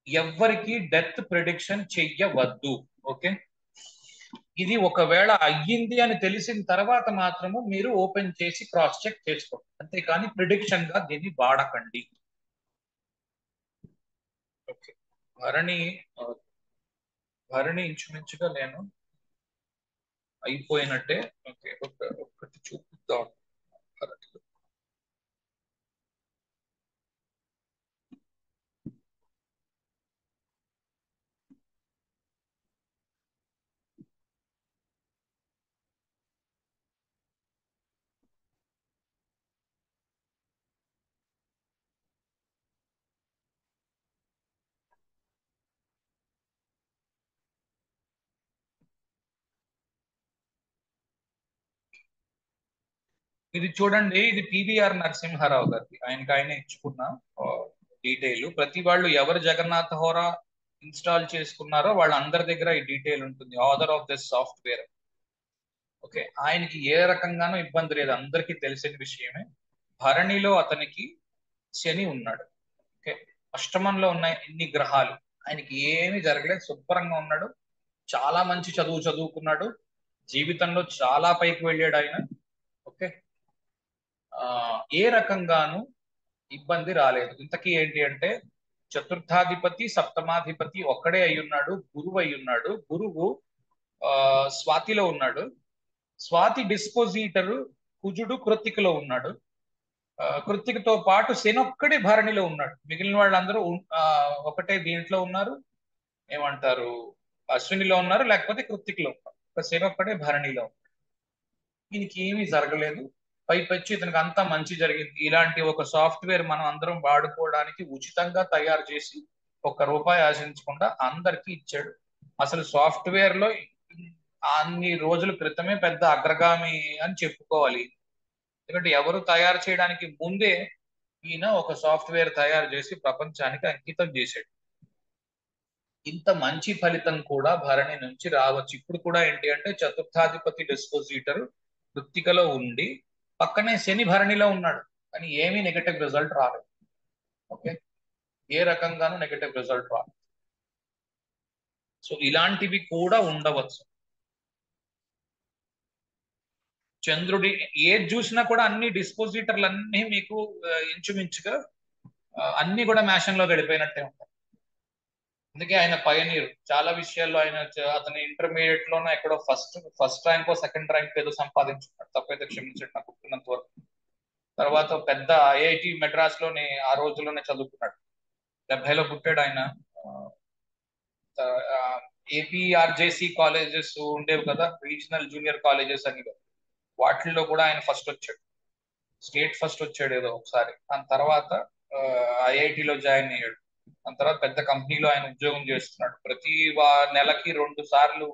ఎవ్వరికి డెత్ ప్రిడిక్షన్ చెయ్యవద్దు. ఓకే, ఇది ఒకవేళ అయ్యింది అని తెలిసిన తర్వాత మాత్రము మీరు ఓపెన్ చేసి క్రాస్ చెక్ చేసుకోండి, అంతేకాని ప్రిడిక్షన్ గా దీన్ని వాడకండి. ఓకే, భరణి ఇంచుమించుగా నేను అయిపోయినట్టే. ఓకే, ఒకటి చూపిద్దాం. భరణిలో ఇది చూడండి, ఇది పివిఆర్ నరసింహారావు గారిది. ఆయన ఇచ్చుకున్న డీటెయిల్. ప్రతి వాళ్ళు ఎవరు జగన్నాథ హోరా ఇన్స్టాల్ చేసుకున్నారో వాళ్ళందరి దగ్గర ఈ డీటెయిల్ ఉంటుంది. Author of this software. Okay, ఆయనకి ఏ రకంగానూ ఇబ్బంది లేదు, అందరికీ తెలిసిన విషయమే. భరణిలో అతనికి శని ఉన్నాడు. ఓకే, అష్టమంలో ఉన్న ఇన్ని గ్రహాలు, ఆయనకి ఏమీ జరగలేదు, శుభ్రంగా ఉన్నాడు. చాలా మంచి చదువుకున్నాడు, జీవితంలో చాలా పైకి వెళ్ళాడు ఆయన. ఓకే, ఏ రకంగానూ ఇబ్బంది రాలేదు. ఇంతకీ ఏంటి అంటే, చతుర్థాధిపతి సప్తమాధిపతి ఒక్కడే అయ్యున్నాడు, గురువు అయ్యున్నాడు. గురువు స్వాతిలో ఉన్నాడు. స్వాతి డిస్పోజిటర్ కుజుడు కృత్తికలో ఉన్నాడు. కృత్తికతో పాటు శనొక్కడే భరణిలో ఉన్నాడు. మిగిలిన వాళ్ళందరూ ఒకటే దీంట్లో ఉన్నారు, ఏమంటారు, అశ్వినిలో ఉన్నారు, లేకపోతే కృత్తికలో ఉన్నారు. శనొక్కడే భరణిలో ఉన్నాడు. దీనికి ఏమీ జరగలేదు. పైపచ్చి ఇతనికి అంతా మంచి జరిగింది. ఇలాంటి ఒక సాఫ్ట్వేర్ మనం అందరం వాడుకోవడానికి ఉచితంగా తయారు చేసి ₹1 ఆశించకుండా అందరికీ ఇచ్చాడు. అసలు సాఫ్ట్వేర్ లో అన్ని రోజుల క్రితమే పెద్ద అగ్రగామి అని చెప్పుకోవాలి. ఎందుకంటే ఎవరు తయారు చేయడానికి ముందే ఈయన ఒక సాఫ్ట్వేర్ తయారు చేసి ప్రపంచానికి అంకితం చేశాడు. ఇంత మంచి ఫలితం కూడా భరణి నుంచి రావచ్చు. ఇప్పుడు కూడా ఏంటి అంటే చతుర్థాధిపతి డిస్పోజిటర్ కృత్తికలో ఉండి పక్కనే శని భరణిలో ఉన్నాడు, కానీ ఏమీ నెగటివ్ రిజల్ట్ రాలేదు. ఓకే, ఏ రకంగానూ నెగటివ్ రిజల్ట్ రాలేదు. సో ఇలాంటివి కూడా ఉండవచ్చు. చంద్రుడి ఏది చూసినా కూడా అన్ని డిస్పోజిటర్లు అన్ని మీకు ఇంచుమించుగా అన్ని కూడా మేషంలో గడిపోయినట్టే ఉంటాయి. అందుకే ఆయన పయనీర్ చాలా విషయాల్లో. అతని ఇంటర్మీడియట్ లోనే ఎక్కడో ఫస్ట్ ర్యాంక్ సెకండ్ ర్యాంక్ ఏదో సంపాదించుకున్నాడు, తప్పైతే క్షమించండి నాకు గుర్తున్నంత వరకు. తర్వాత పెద్ద ఐఐటి మెడ్రాస్ లోని ఆ రోజుల్లోనే చదువుకున్నాడు. 70లో పుట్టాడు ఆయన. ఏపీఆర్జేసి కాలేజెస్ ఉండేవి కదా, రీజనల్ జూనియర్ కాలేజెస్ అని, వాటిల్లో కూడా ఆయన ఫస్ట్ వచ్చాడు. స్టేట్ ఫస్ట్ వచ్చాడు ఏదో ఒకసారి. దాని తర్వాత ఐఐటిలో జాయిన్ అయ్యాడు. దాని తర్వాత పెద్ద కంపెనీలో ఆయన ఉద్యోగం చేస్తున్నాడు. ప్రతి నెలకి 2 సార్లు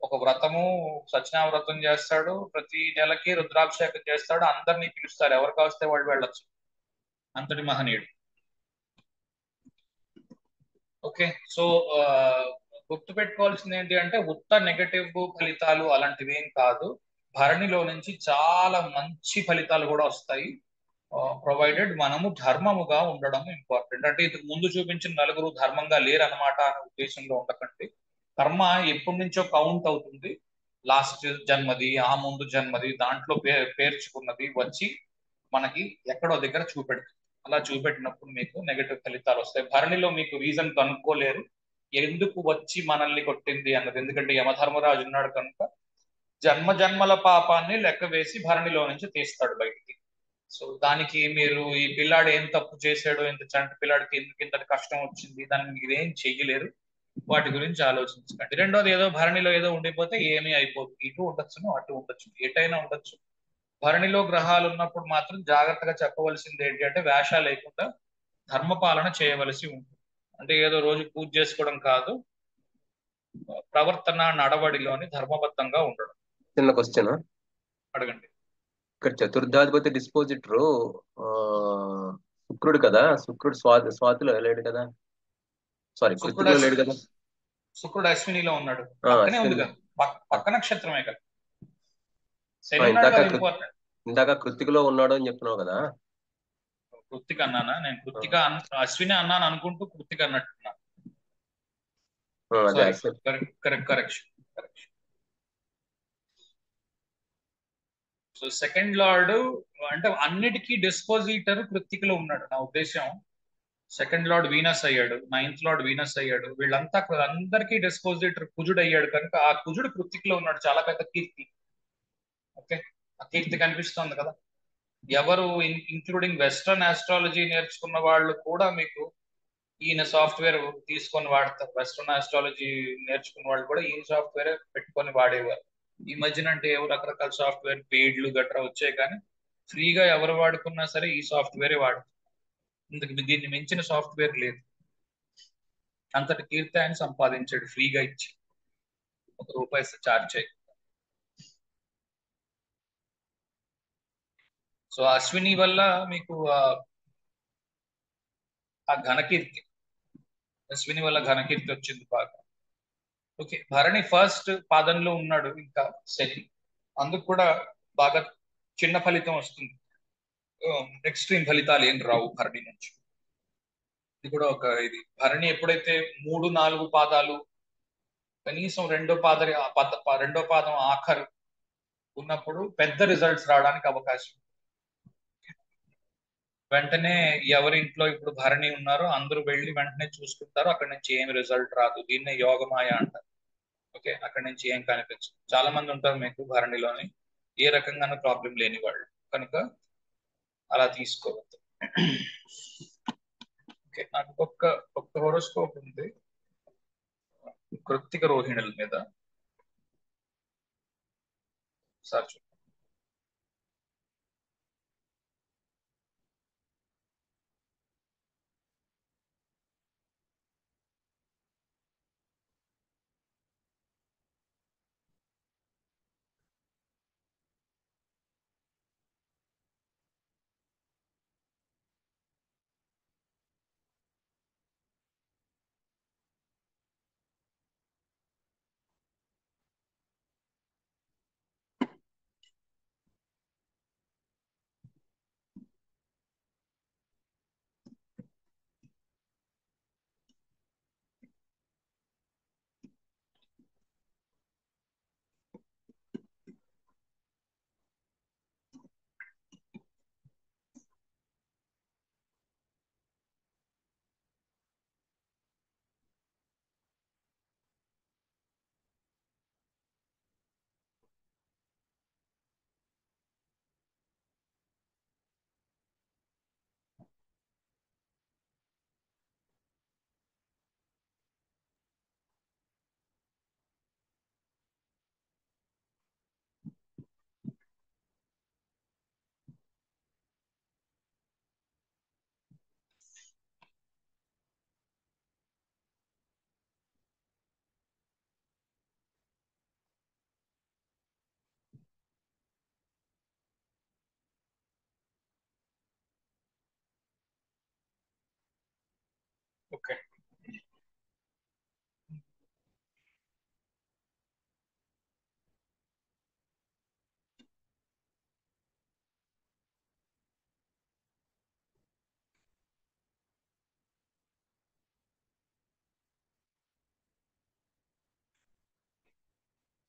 ఒక వ్రతము, సత్యనారాయణ వ్రతం చేస్తాడు. ప్రతి నెలకి రుద్రాభిషేకం చేస్తాడు. అందరినీ పిలుస్తారు, ఎవరికి వస్తే వాళ్ళు వెళ్ళొచ్చు. అంతటి మహనీయుడు. ఓకే, సో గుర్తు పెట్టుకోవాల్సింది ఏంటి అంటే ఉత్త నెగటివ్ ఫలితాలు అలాంటివి ఏం కాదు. భరణిలో నుంచి చాలా మంచి ఫలితాలు కూడా వస్తాయి, ప్రొవైడెడ్ మనము ధర్మముగా ఉండడం ఇంపార్టెంట్. అంటే ఇంతకు ముందు చూపించిన నలుగురు ధర్మంగా లేరన్నమాట అనే ఉద్దేశంలో ఉండకండి. కర్మ ఎప్పటి నుంచో కౌంట్ అవుతుంది. లాస్ట్ జన్మది, ఆ ముందు జన్మది, దాంట్లో పేర్చుకున్నది వచ్చి మనకి ఎక్కడో దగ్గర చూపెడుతుంది. అలా చూపెట్టినప్పుడు మీకు నెగటివ్ ఫలితాలు వస్తాయి. భరణిలో మీకు రీజన్ కనుక్కోలేరు ఎందుకు వచ్చి మనల్ని కొట్టింది అన్నది, ఎందుకంటే యమధర్మరాజు ఉన్నాడు కనుక జన్మ జన్మల పాపాన్ని లెక్క వేసి భరణిలో నుంచి తీస్తాడు బయటికి. సో దానికి మీరు ఈ పిల్లాడు ఏం తప్పు చేశాడో, ఇంత చంటి పిల్లాడికి ఎందుకు ఇంత కష్టం వచ్చింది, దాన్ని మీరు ఏం చెయ్యలేరు. వాటి గురించి ఆలోచించకండి. రెండోది, ఏదో భరణిలో ఏదో ఉండిపోతే ఏమీ అయిపోతుంది. ఇటు ఉండొచ్చును, అటు ఉండొచ్చు, ఎటైనా ఉండొచ్చు. భరణిలో గ్రహాలు ఉన్నప్పుడు మాత్రం జాగ్రత్తగా చెప్పవలసింది ఏంటి అంటే వేష లేకుండా ధర్మపాలన చేయవలసి ఉంటుంది. అంటే ఏదో రోజు పూజ చేసుకోవడం కాదు, ప్రవర్తన నడవడిలోని ధర్మబద్ధంగా ఉండడం. చిన్న క్వశ్చన్ అడగండి. ఇక్కడ చతుర్థాధిపతి డిస్పోజిటరు శుక్రుడు కదా, శుక్రుడు స్వాతిలో లేడు కదా, సారీ కృతికలో లేడు కదా. శుక్రుడు అశ్వినిలో ఉన్నాడు, పక్కనే ఉంది కదా, పక్క నక్షత్రమే కదా. ఇందాక కృతికలో ఉన్నాడు అని చెప్తున్నావు కదా. కృతిక అన్నానా? నేను కృతిక అశ్విని అన్నాను అనుకుంటూ కృతిక అన్నట్టున్నా. కరెక్షన్. సో సెకండ్ లార్డ్ అంటే అన్నిటికీ డిస్పోజిటర్ కృతికలో ఉన్నాడు నా ఉద్దేశం. సెకండ్ లార్డ్ వీనస్ అయ్యాడు, 9th లార్డ్ వీనస్ అయ్యాడు, వీళ్ళంతా అందరికీ డిస్పోజిటర్ కుజుడు అయ్యాడు కనుక ఆ కుజుడు కృతికలో ఉన్నాడు. చాలా పెద్ద కీర్తి. ఓకే, ఆ కీర్తి కనిపిస్తోంది కదా. ఎవరు ఇంక్లూడింగ్ వెస్టర్న్ ఆస్ట్రాలజీ నేర్చుకున్న వాళ్ళు కూడా మీకు ఈయన సాఫ్ట్వేర్ తీసుకొని వాడతారు. వెస్టర్న్ ఆస్ట్రాలజీ నేర్చుకున్న వాళ్ళు కూడా ఈయన సాఫ్ట్వేర్ పెట్టుకొని వాడేవారు. ఈ మధ్యన అంటే రకరకాల సాఫ్ట్వేర్ పెయిడ్లు గట్రా వచ్చాయి, కానీ ఫ్రీగా ఎవరు వాడుకున్నా సరే ఈ సాఫ్ట్వేరే వాడతారు. ఇందుకు దీన్ని మించిన సాఫ్ట్వేర్ లేదు. అంతటి కీర్తి ఆయన సంపాదించాడు ఫ్రీగా ఇచ్చి, ₹1 ఛార్జ్ చేయ. సో అశ్విని వల్ల మీకు ఆ ఘనకీర్తి, అశ్విని వల్ల ఘనకీర్తి వచ్చింది బాగా. ఓకే, భరణి ఫస్ట్ పాదంలో ఉన్నాడు ఇంకా శని, అందుకు కూడా బాగా చిన్న ఫలితం వస్తుంది. ఎక్స్ట్రీమ్ ఫలితాలు ఏం రావు భరణి నుంచి. ఇది కూడా ఒక ఇది. భరణి ఎప్పుడైతే 3-4 పాదాలు, కనీసం రెండో పాదం ఆఖరు ఉన్నప్పుడు పెద్ద రిజల్ట్స్ రావడానికి అవకాశం. వెంటనే ఎవరి ఇంట్లో ఇప్పుడు భరణి ఉన్నారో అందరూ వెళ్ళి వెంటనే చూసుకుంటారు, అక్కడి నుంచి ఏమి రిజల్ట్ రాదు. దీన్నే యోగమాయ అంటారు. ఓకే, అక్కడి నుంచి ఏం కనిపించదు. చాలా మంది ఉంటారు మీకు భరణిలోని ఏ రకంగానూ ప్రాబ్లం లేని వాళ్ళు, కనుక అలా తీసుకోవద్దు. ఓకే, నాకు ఒక్క హోరోస్కోప్ ఉంది కృత్తిక రోహిణుల మీద. సార్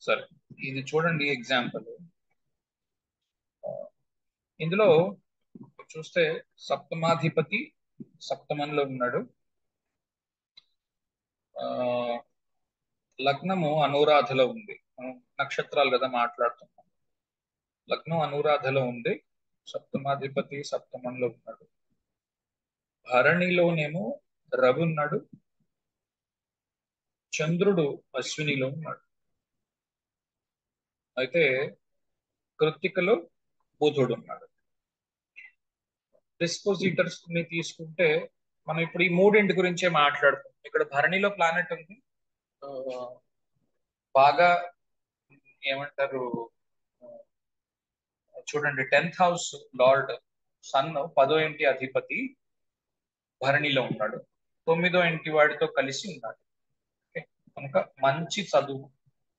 సరే, ఇది చూడండి ఎగ్జాంపుల్. ఇందులో చూస్తే సప్తమాధిపతి సప్తమంలో ఉన్నాడు. ఆ లగ్నము అనురాధలో ఉంది. మనం నక్షత్రాలు కదా మాట్లాడుతున్నాం. లగ్నం అనురాధలో ఉంది, సప్తమాధిపతి సప్తమంలో ఉన్నాడు. భరణిలోనేమో రవి ఉన్నాడు, చంద్రుడు అశ్వినిలో ఉన్నాడు. అయితే కృత్తికలో బుధుడు ఉన్నాడు. డిస్పోజిటర్స్ ని తీసుకుంటే మనం ఇప్పుడు ఈ మూడింటి గురించే మాట్లాడుతాం. ఇక్కడ భరణిలో ప్లానెట్ ఉంది, ఆ, బాగా ఏమంటారు, చూడండి 10th హౌస్ లార్డ్ సన్ 10వ ఇంటి అధిపతి భరణిలో ఉన్నాడు, 9వ ఇంటి వాడితో కలిసి ఉన్నాడు. ఓకే, కనుక మంచి చదువు,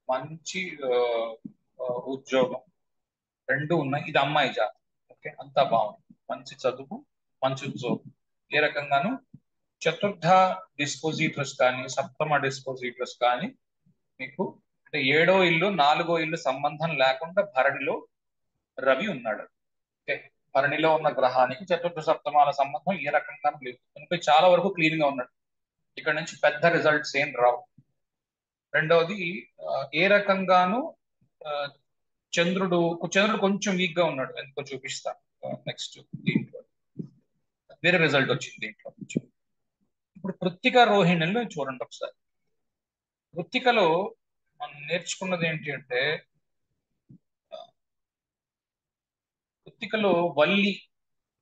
మంచి ఉద్యోగం రెండు ఉన్నాయి. ఇది అమ్మాయి జాతకం. ఓకే, అంతా బాగుంది. మంచి చదువు, మంచి ఉద్యోగం. ఏ రకంగాను చతుర్థ డిస్పోజిటర్స్ కానీ సప్తమ డిస్పోజిటర్స్ కానీ మీకు అంటే 7వ ఇల్లు 4వ ఇల్లు సంబంధం లేకుండా భరణిలో రవి ఉన్నాడు. ఓకే, భరణిలో ఉన్న గ్రహానికి చతుర్థ సప్తమాల సంబంధం ఏ రకంగా లేదు. కనుక చాలా వరకు క్లీన్ గా ఉన్నాడు. ఇక్కడ నుంచి పెద్ద రిజల్ట్స్ ఏం రావు. రెండవది ఏ రకంగాను ఆ, చంద్రుడు కొంచెం వీక్ గా ఉన్నాడు, ఎందుకో చూపిస్తా. నెక్స్ట్ దీంట్లో వేరే రిజల్ట్ వచ్చింది దీంట్లో. ఇప్పుడు కృత్తిక రోహిణులను చూడండి ఒకసారి. కృత్తికలో మనం నేర్చుకున్నది ఏంటి అంటే, కృత్తికలో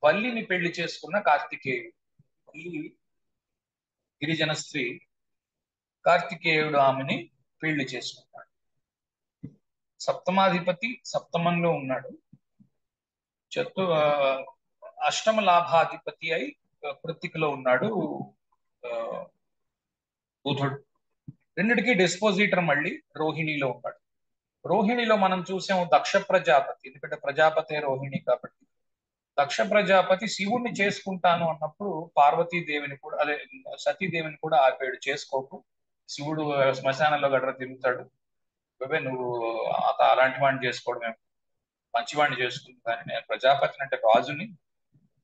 వల్లిని పెళ్లి చేసుకున్న కార్తికేయుడు. వల్లి గిరిజన స్త్రీ, కార్తికేయుడు ఆమెని పెళ్లి చేసుకున్నాడు. సప్తమాధిపతి సప్తమంలో ఉన్నాడు, అష్టమ లాభాధిపతి అయి కృత్తికలో ఉన్నాడు బుధుడు. రెండిటికి డిస్పోజిటర్ మళ్ళీ రోహిణిలో ఉన్నాడు. రోహిణిలో మనం చూసాము దక్ష ప్రజాపతి, ఎందుకంటే ప్రజాపతి రోహిణి కాబట్టి. దక్ష ప్రజాపతి శివుణ్ణి చేసుకుంటాను అన్నప్పుడు పార్వతీదేవిని కూడా, అదే సతీదేవిని కూడా ఆపాడు, చేసుకోకు, శివుడు శ్మశానంలో గట్రా తిరుగుతాడు, నువ్వు అలాంటి వాడిని చేసుకోవడం మేము మంచివాడిని చేసుకుంది, కానీ నేను ప్రజాపతిని అంటే రాజుని,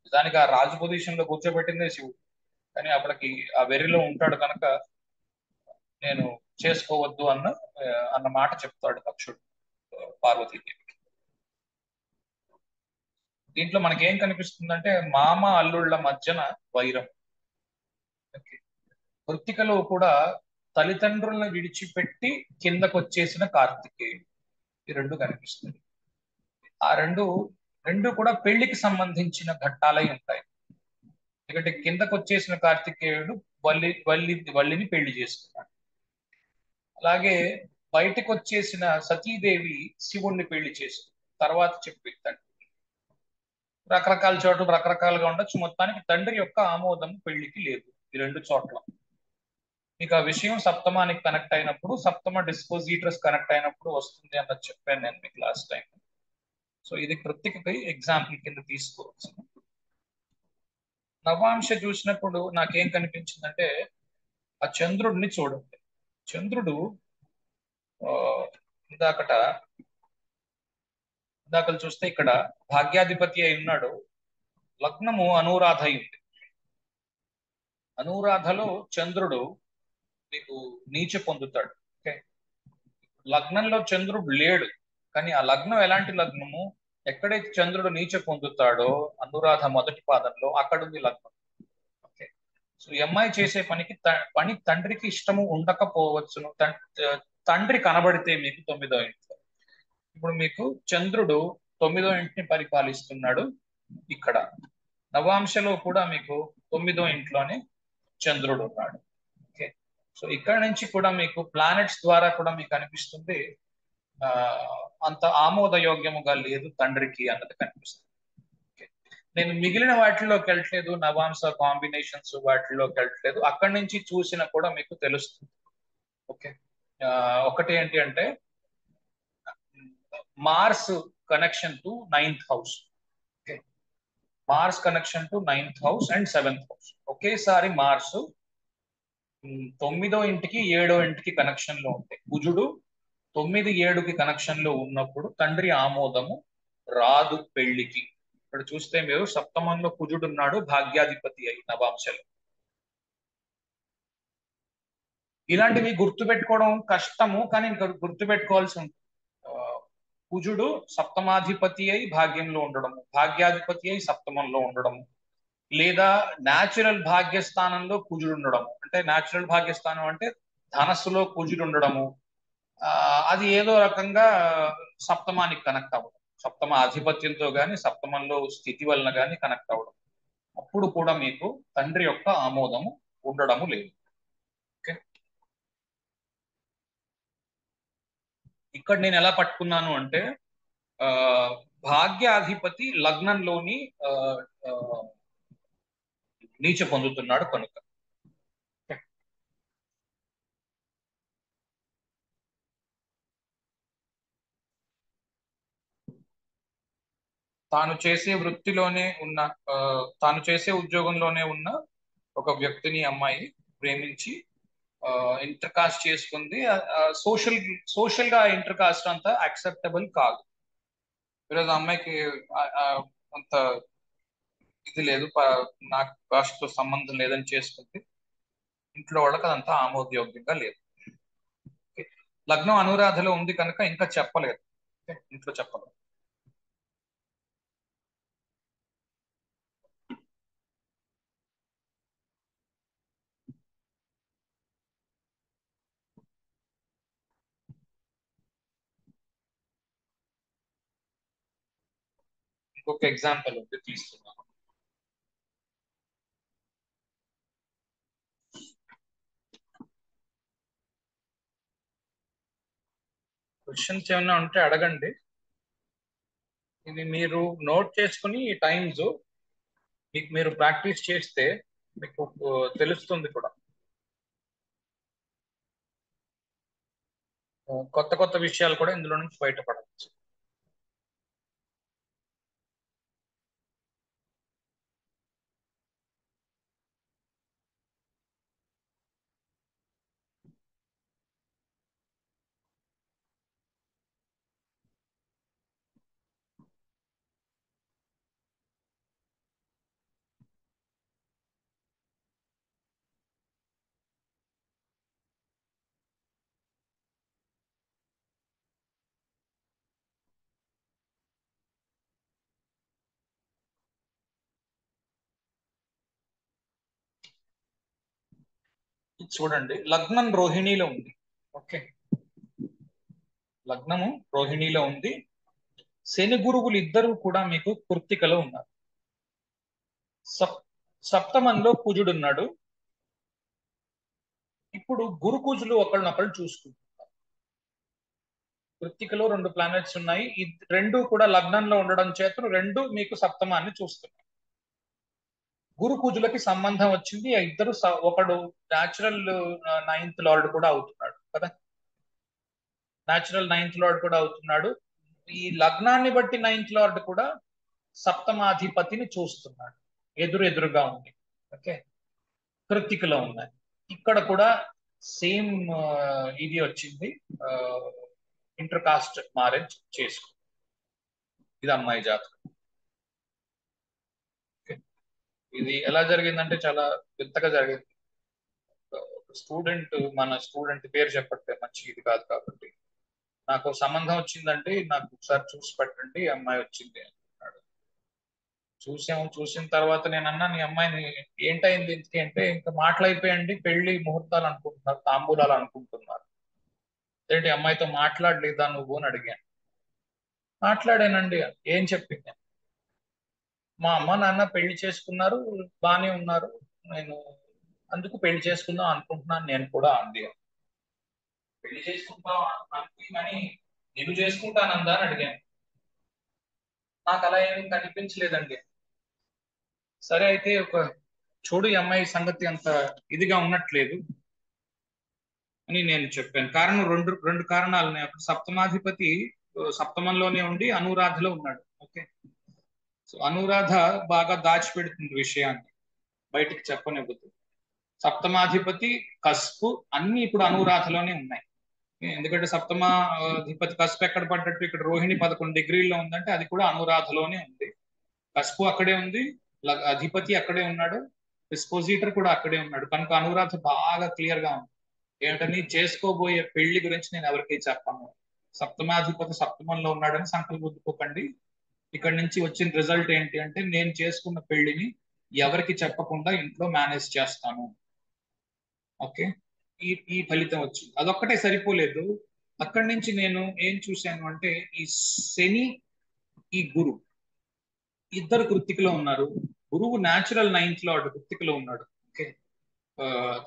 నిజానికి ఆ రాజు పొజిషన్ లో కూర్చోబెట్టిందే శివుడు, కానీ అప్పటికి ఆ వెర్రిలో ఉంటాడు కనుక నేను చేసుకోవద్దు అన్న మాట చెప్తాడు దక్షుడు పార్వతీదేవికి. దీంట్లో మనకేం కనిపిస్తుందంటే మామ అల్లుళ్ళ మధ్యన వైరం. కృత్తికలో కూడా తల్లిదండ్రులను విడిచిపెట్టి కిందకు వచ్చేసిన కార్తికేయుడు, ఈ రెండు కనిపిస్తుంది. ఆ రెండు కూడా పెళ్లికి సంబంధించిన ఘట్టాలై ఉంటాయి. ఎందుకంటే కిందకు వచ్చేసిన కార్తికేయుడు వల్లిని పెళ్లి చేసుకున్నాడు. అలాగే బయటకు వచ్చేసిన సతీదేవి శివుణ్ణి పెళ్లి చేసుకుంది. తర్వాత చెప్పిస్తాడు, రకరకాల చోట్ల రకరకాలుగా ఉండొచ్చు, మొత్తానికి తండ్రి యొక్క ఆమోదం పెళ్లికి లేదు ఈ రెండు చోట్ల. మీకు ఆ విషయం సప్తమానికి కనెక్ట్ అయినప్పుడు, సప్తమ డిస్పోజిటర్స్ కనెక్ట్ అయినప్పుడు వస్తుంది అన్నది చెప్పాను నేను మీకు లాస్ట్ టైం. సో ఇది కృత్తికపై ఎగ్జాంపుల్ కింద తీసుకోవచ్చు. నవాంశ చూసినప్పుడు నాకేం కనిపించిందంటే, ఆ చంద్రుడిని చూడండి. చంద్రుడు ఇందాకలు చూస్తే ఇక్కడ భాగ్యాధిపతి అయి ఉన్నాడు, లగ్నము అనురాధ అయింది. అనురాధలో చంద్రుడు మీకు నీచ పొందుతాడు. ఓకే, లగ్నంలో చంద్రుడు లేడు, కానీ ఆ లగ్నం ఎలాంటి లగ్నము, ఎక్కడైతే చంద్రుడు నీచ పొందుతాడో అనురాధ మొదటి పాదంలో అక్కడుంది లగ్నం. ఓకే, సో అమ్మాయి చేసే పని తండ్రికి ఇష్టము ఉండకపోవచ్చును, తండ్రి కనబడితే మీకు 9వ ఇంట్లో. ఇప్పుడు మీకు చంద్రుడు 9వ ఇంటిని పరిపాలిస్తున్నాడు. ఇక్కడ నవాంశలో కూడా మీకు 9వ ఇంట్లోనే చంద్రుడు ఉన్నాడు. ఓకే, సో ఇక్కడ నుంచి కూడా మీకు ప్లానెట్స్ ద్వారా కూడా మీకు అనిపిస్తుంది అంత ఆమోదయోగ్యముగా లేదు తండ్రికి అన్నది కనిపిస్తుంది. నేను మిగిలిన వాటిలోకి వెళ్ళట్లేదు, నవాంశ కాంబినేషన్స్ వాటిలోకి వెళ్ళట్లేదు, అక్కడి నుంచి చూసినా కూడా మీకు తెలుస్తుంది. ఓకే, ఒకటి ఏంటి అంటే Mars connection to 9th house. Okay, Mars connection to 9th house and 7th house. ఒకేసారి మార్స్ 9వ ఇంటికి 7వ ఇంటికి కనెక్షన్ లో ఉంటాయి. కుజుడు 9, 7కి కనెక్షన్ లో ఉన్నప్పుడు తండ్రి ఆమోదము రాదు పెళ్లికి. ఇక్కడ చూస్తే మీరు సప్తమంలో కుజుడు ఉన్నాడు, భాగ్యాధిపతి అయి నవాంశలు. ఇలాంటివి గుర్తుపెట్టుకోవడం కష్టము, కానీ ఇంకా గుర్తుపెట్టుకోవాల్సి ఉంటుంది. ఆ, కుజుడు సప్తమాధిపతి అయి భాగ్యంలో ఉండడము, భాగ్యాధిపతి అయి సప్తమంలో ఉండడము, లేదా న్యాచురల్ భాగ్యస్థానంలో కుజుడు ఉండడము. అంటే న్యాచురల్ భాగ్యస్థానం అంటే ధనస్సులో కుజుడు ఉండడము, అది ఏదో రకంగా సప్తమానికి కనెక్ట్ అవ్వడం, సప్తమ ఆధిపత్యంతో గాని సప్తమంలో స్థితి వలన గాని కనెక్ట్ అవ్వడం, అప్పుడు కూడా మీకు తండ్రి యొక్క ఆమోదము ఉండడము లేదు. ఓకే, ఇక్కడ నేను ఎలా పట్టుకున్నాను అంటే ఆ భాగ్యాధిపతి లగ్నంలోని ఆ, ఆ, నీచ పొందుతున్నాడు కనుక. తాను చేసే వృత్తిలోనే ఉన్న తాను చేసే ఉద్యోగంలోనే ఉన్న ఒక వ్యక్తిని అమ్మాయి ప్రేమించి ఇంటర్ కాస్ట్ చేసుకుంది. సోషల్ గా ఇంటర్ కాస్ట్ అంతా యాక్సెప్టబుల్ కాదు. ఈరోజు అమ్మాయికి అంత ఇది లేదు, నాకు కాస్ట్ తో సంబంధం లేదని చేసుకుంది. ఇంట్లో వాళ్ళకి అదంతా ఆమోదయోగ్యంగా లేదు. లగ్నం అనురాధలో ఉంది కనుక ఇంకా చెప్పలేదు, ఇంట్లో చెప్పలేదు. ఇంకొక ఎగ్జాంపుల్ ఉంది, తీసుకున్నాను. క్వశ్చన్స్ ఏమైనా ఉంటే అడగండి. ఇది మీరు నోట్ చేసుకుని టైమ్స్ మీకు మీరు ప్రాక్టీస్ చేస్తే మీకు తెలుస్తుంది కూడా. కొత్త కొత్త విషయాలు కూడా ఇందులో నుంచి బయటపడవచ్చు. చూడండి, లగ్నం రోహిణిలో ఉంది. ఓకే, లగ్నము రోహిణిలో ఉంది. శని గురువులు ఇద్దరు కూడా మీకు కృత్తికలో ఉన్నారు. సప్తమంలో కుజుడు ఉన్నాడు. ఇప్పుడు గురు కుజులు ఒకళ్ళనొకళ్ళు చూసుకుంటున్నారు. కృత్తికలో 2 ప్లానెట్స్ ఉన్నాయి. రెండు కూడా లగ్నంలో ఉండడం చేత రెండు మీకు సప్తమాన్ని చూస్తున్నాయి. గురు కుజులకి సంబంధం వచ్చింది. ఇద్దరు ఒకడు న్యాచురల్ 9th లార్డ్ కూడా అవుతున్నాడు కదా, న్యాచురల్ 9th లార్డ్ కూడా అవుతున్నాడు. ఈ లగ్నాన్ని బట్టి 9th లార్డ్ కూడా సప్తమాధిపతిని చూస్తున్నాడు, ఎదురుగా ఉంది. ఓకే, కృత్తికలో ఉన్నాయి. ఇక్కడ కూడా సేమ్ ఇది వచ్చింది, ఇంటర్ కాస్ట్ మ్యారేజ్ చేసుకో. ఇది అమ్మాయి జాతకం. ఇది ఎలా జరిగిందంటే చాలా వింతగా జరిగింది. మన స్టూడెంట్ పేరు చెప్పట్లే, మంచి ఇది కాదు కాబట్టి, నాకు సంబంధం వచ్చిందండి, నాకు ఒకసారి చూసి పెట్టండి, అమ్మాయి వచ్చింది అంటున్నాడు. చూసిన తర్వాత నేను అన్నా, నీ అమ్మాయిని ఏంటైంది ఇంతకీ అంటే, ఇంకా మాటలైపోయండి, పెళ్లి ముహూర్తాలు అనుకుంటున్నారు, తాంబూలాలు అనుకుంటున్నారు. ఏంటి అమ్మాయితో మాట్లాడలేదా నువ్వు అని అడిగాను. మాట్లాడానండి. ఏం చెప్పింది? మా అమ్మ నాన్న పెళ్లి చేసుకున్నారు, బానే ఉన్నారు, నేను అందుకు పెళ్లి చేసుకుందాం అనుకుంటున్నాను నేను కూడా అంది. పెళ్లి చేసుకుంటాం అనుకుని నేను చేసుకుంటానందా అని అడిగాను. నాకు అలా ఏం కనిపించలేదండి. సరే అయితే ఒక చూడు, ఈ అమ్మాయి సంగతి అంత ఇదిగా ఉన్నట్లేదు అని నేను చెప్పాను. కారణం రెండు కారణాలు ఉన్నాయి. అప్పుడు సప్తమాధిపతి సప్తమంలోనే ఉండి అనురాధలో ఉన్నాడు. ఓకే, సో అనురాధ బాగా దాచిపెడుతుంది విషయాన్ని, బయటికి చెప్పనివ్వదు. సప్తమాధిపతి కస్పు అన్ని ఇప్పుడు అనురాధలోనే ఉన్నాయి. ఎందుకంటే సప్తమ అధిపతి కస్పు ఎక్కడ పడ్డట్టు ఇక్కడ రోహిణి 11 డిగ్రీల్లో ఉందంటే అది కూడా అనురాధలోనే ఉంది. కస్పు అక్కడే ఉంది, అధిపతి అక్కడే ఉన్నాడు, డిస్పోజిటర్ కూడా అక్కడే ఉన్నాడు. కనుక అనురాధ బాగా క్లియర్ గా ఉంది. ఏమిటని చేసుకోబోయే పెళ్లి గురించి నేను ఎవరికి చెప్పాను. సప్తమాధిపతి సప్తమంలో ఉన్నాడని సంకల్పించుకోకండి. ఇక్కడ నుంచి వచ్చిన రిజల్ట్ ఏంటి అంటే నేను చేసుకున్న పెళ్లిని ఎవరికి చెప్పకుండా ఇంట్లో మేనేజ్ చేస్తాను. ఓకే, ఈ ఫలితం వచ్చింది. అదొక్కటే సరిపోలేదు. అక్కడి నుంచి నేను ఏం చూశాను అంటే ఈ శని ఈ గురు ఇద్దరు కృత్తికలో ఉన్నారు. గురువు న్యాచురల్ 9th లార్డ్ కృత్తికలో ఉన్నాడు. ఓకే,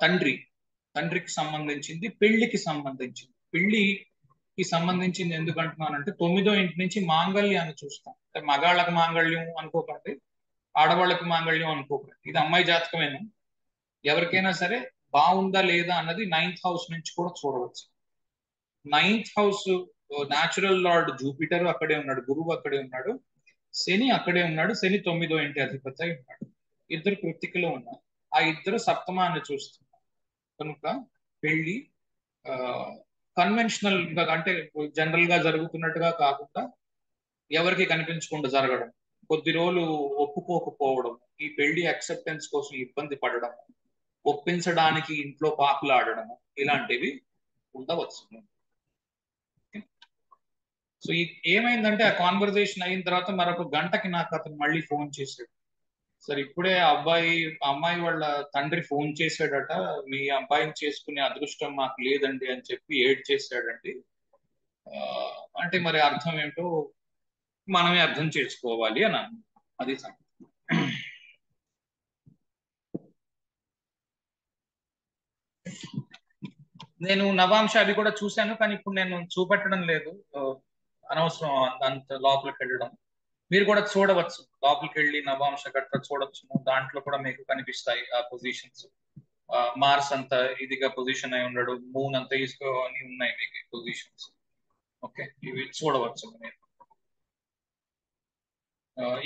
తండ్రికి సంబంధించింది, పెళ్లికి సంబంధించింది. పెళ్లికి సంబంధించింది ఎందుకు అంటున్నానంటే 9వ ఇంటి నుంచి మాంగళ్యాన్ని చూస్తాం. అంటే మగాళ్ళకి మాంగళ్యం అనుకోకండి, ఆడవాళ్ళకి మాంగళ్యం అనుకోకండి. ఇది అమ్మాయి జాతకమేనా, ఎవరికైనా సరే బాగుందా లేదా అన్నది 9th హౌస్ నుంచి కూడా చూడవచ్చు. 9th house natural lord Jupiter అక్కడే ఉన్నాడు, గురువు అక్కడే ఉన్నాడు, శని అక్కడే ఉన్నాడు. శని 9వ ఇంటి అధిపతి ఉన్నాడు. ఇద్దరు కృత్తికలో ఉన్నారు. ఆ ఇద్దరు సప్తమాన్ని చూస్తున్నారు. కనుక పెళ్లి కన్వెన్షనల్ గా అంటే జనరల్ గా జరుగుతున్నట్టుగా కాకుండా ఎవరికి కనిపించకుండా జరగడం, కొద్ది రోజులు ఒప్పుకోకపోవడం, ఈ పెళ్లి అక్సెప్టెన్స్ కోసం ఇబ్బంది పడడం, ఒప్పించడానికి ఇంట్లో పాకులు ఆడడం, ఇలాంటివి ఉండవచ్చు. సో ఏమైందంటే ఆ కాన్వర్జేషన్ అయిన తర్వాత మరొక గంటకి నాకు అతను మళ్ళీ ఫోన్ చేశాడు. సరే ఇప్పుడే అమ్మాయి వాళ్ళ తండ్రి ఫోన్ చేశాడట, మీ అబ్బాయిని చేసుకునే అదృష్టం మాకు లేదండి అని చెప్పి ఏడ్ చేశాడండి. అంటే మరి అర్థం ఏంటో మనమే అర్థం చేసుకోవాలి అని అన్నాను. అది నేను నవాంశ అవి కూడా చూశాను, కానీ ఇప్పుడు నేను చూపెట్టడం లేదు, అనవసరం అంత లోపలికి వెళ్ళడం. మీరు కూడా చూడవచ్చు, లోపలికి వెళ్ళి నవాంశ గట్రా చూడొచ్చు. దాంట్లో కూడా మీకు కనిపిస్తాయి ఆ పొజిషన్స్. మార్స్ అంత ఇదిగా పొజిషన్ అయి ఉండడు, మూన్ అంత ఈజీగా అని ఉన్నాయి మీకు పొజిషన్స్. ఓకే, ఇవి చూడవచ్చు మీరు.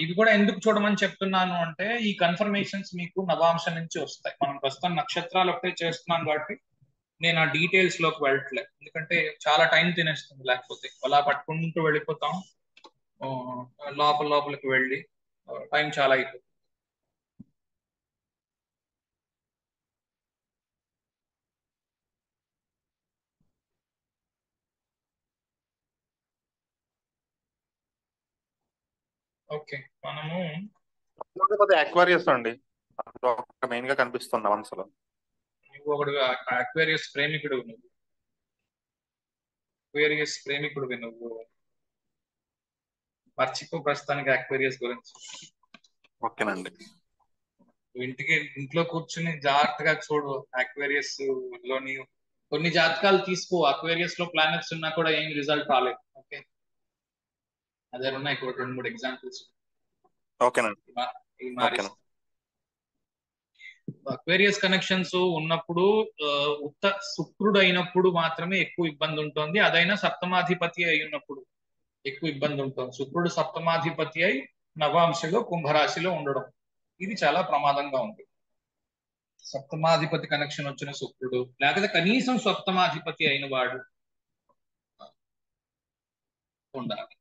ఇవి కూడా ఎందుకు చూడమని చెప్తున్నాను అంటే ఈ కన్ఫర్మేషన్స్ మీకు నవాంశ నుంచి వస్తాయి. మనం ప్రస్తుతం నక్షత్రాలు ఒకటే చేస్తున్నాను కాబట్టి నేను ఆ డీటెయిల్స్ లోకి వెళ్ళట్లేదు, ఎందుకంటే చాలా టైం తినేస్తుంది. లేకపోతే అలా పట్టుకుంటూ వెళ్ళిపోతాం, లోపలికి వెళ్ళి టైం చాలా అయిపోతుంది. ఓకే, మనము అక్వారియస్ అండి మెయిన్ గా కనిపిస్తుంది మనసులో. నువ్వు ఒకడు అక్వేరియస్ ప్రేమికుడు, నువ్వు మర్చిపో ప్రస్తుతానికి అక్వేరియస్ గురించి. ఓకేనండి, ఇంట్లో కూర్చుని జాగ్రత్తగా చూడు అక్వేరియస్ లోని కొన్ని జాతకాలు తీసుకో. అక్వేరియస్ లో ప్లానెట్స్ ఉన్నా కూడా ఏం రిజల్ట్ రాలేదు. ఓకే, అదే ఉన్నాయి 2-3 ఎగ్జాంపుల్స్. అక్వేరియస్ కనెక్షన్స్ ఉన్నప్పుడు ఉత్త శుక్రుడు అయినప్పుడు మాత్రమే ఎక్కువ ఇబ్బంది ఉంటుంది. అదైనా సప్తమాధిపతి అయి ఉన్నప్పుడు ఎక్కువ ఇబ్బంది ఉంటుంది. శుక్రుడు సప్తమాధిపతి అయి నవాంశలో కుంభరాశిలో ఉండడం ఇది చాలా ప్రమాదంగా ఉంది. సప్తమాధిపతి కనెక్షన్ వచ్చిన శుక్రుడు, లేకపోతే కనీసం సప్తమాధిపతి అయిన వాడు ఉండాలి.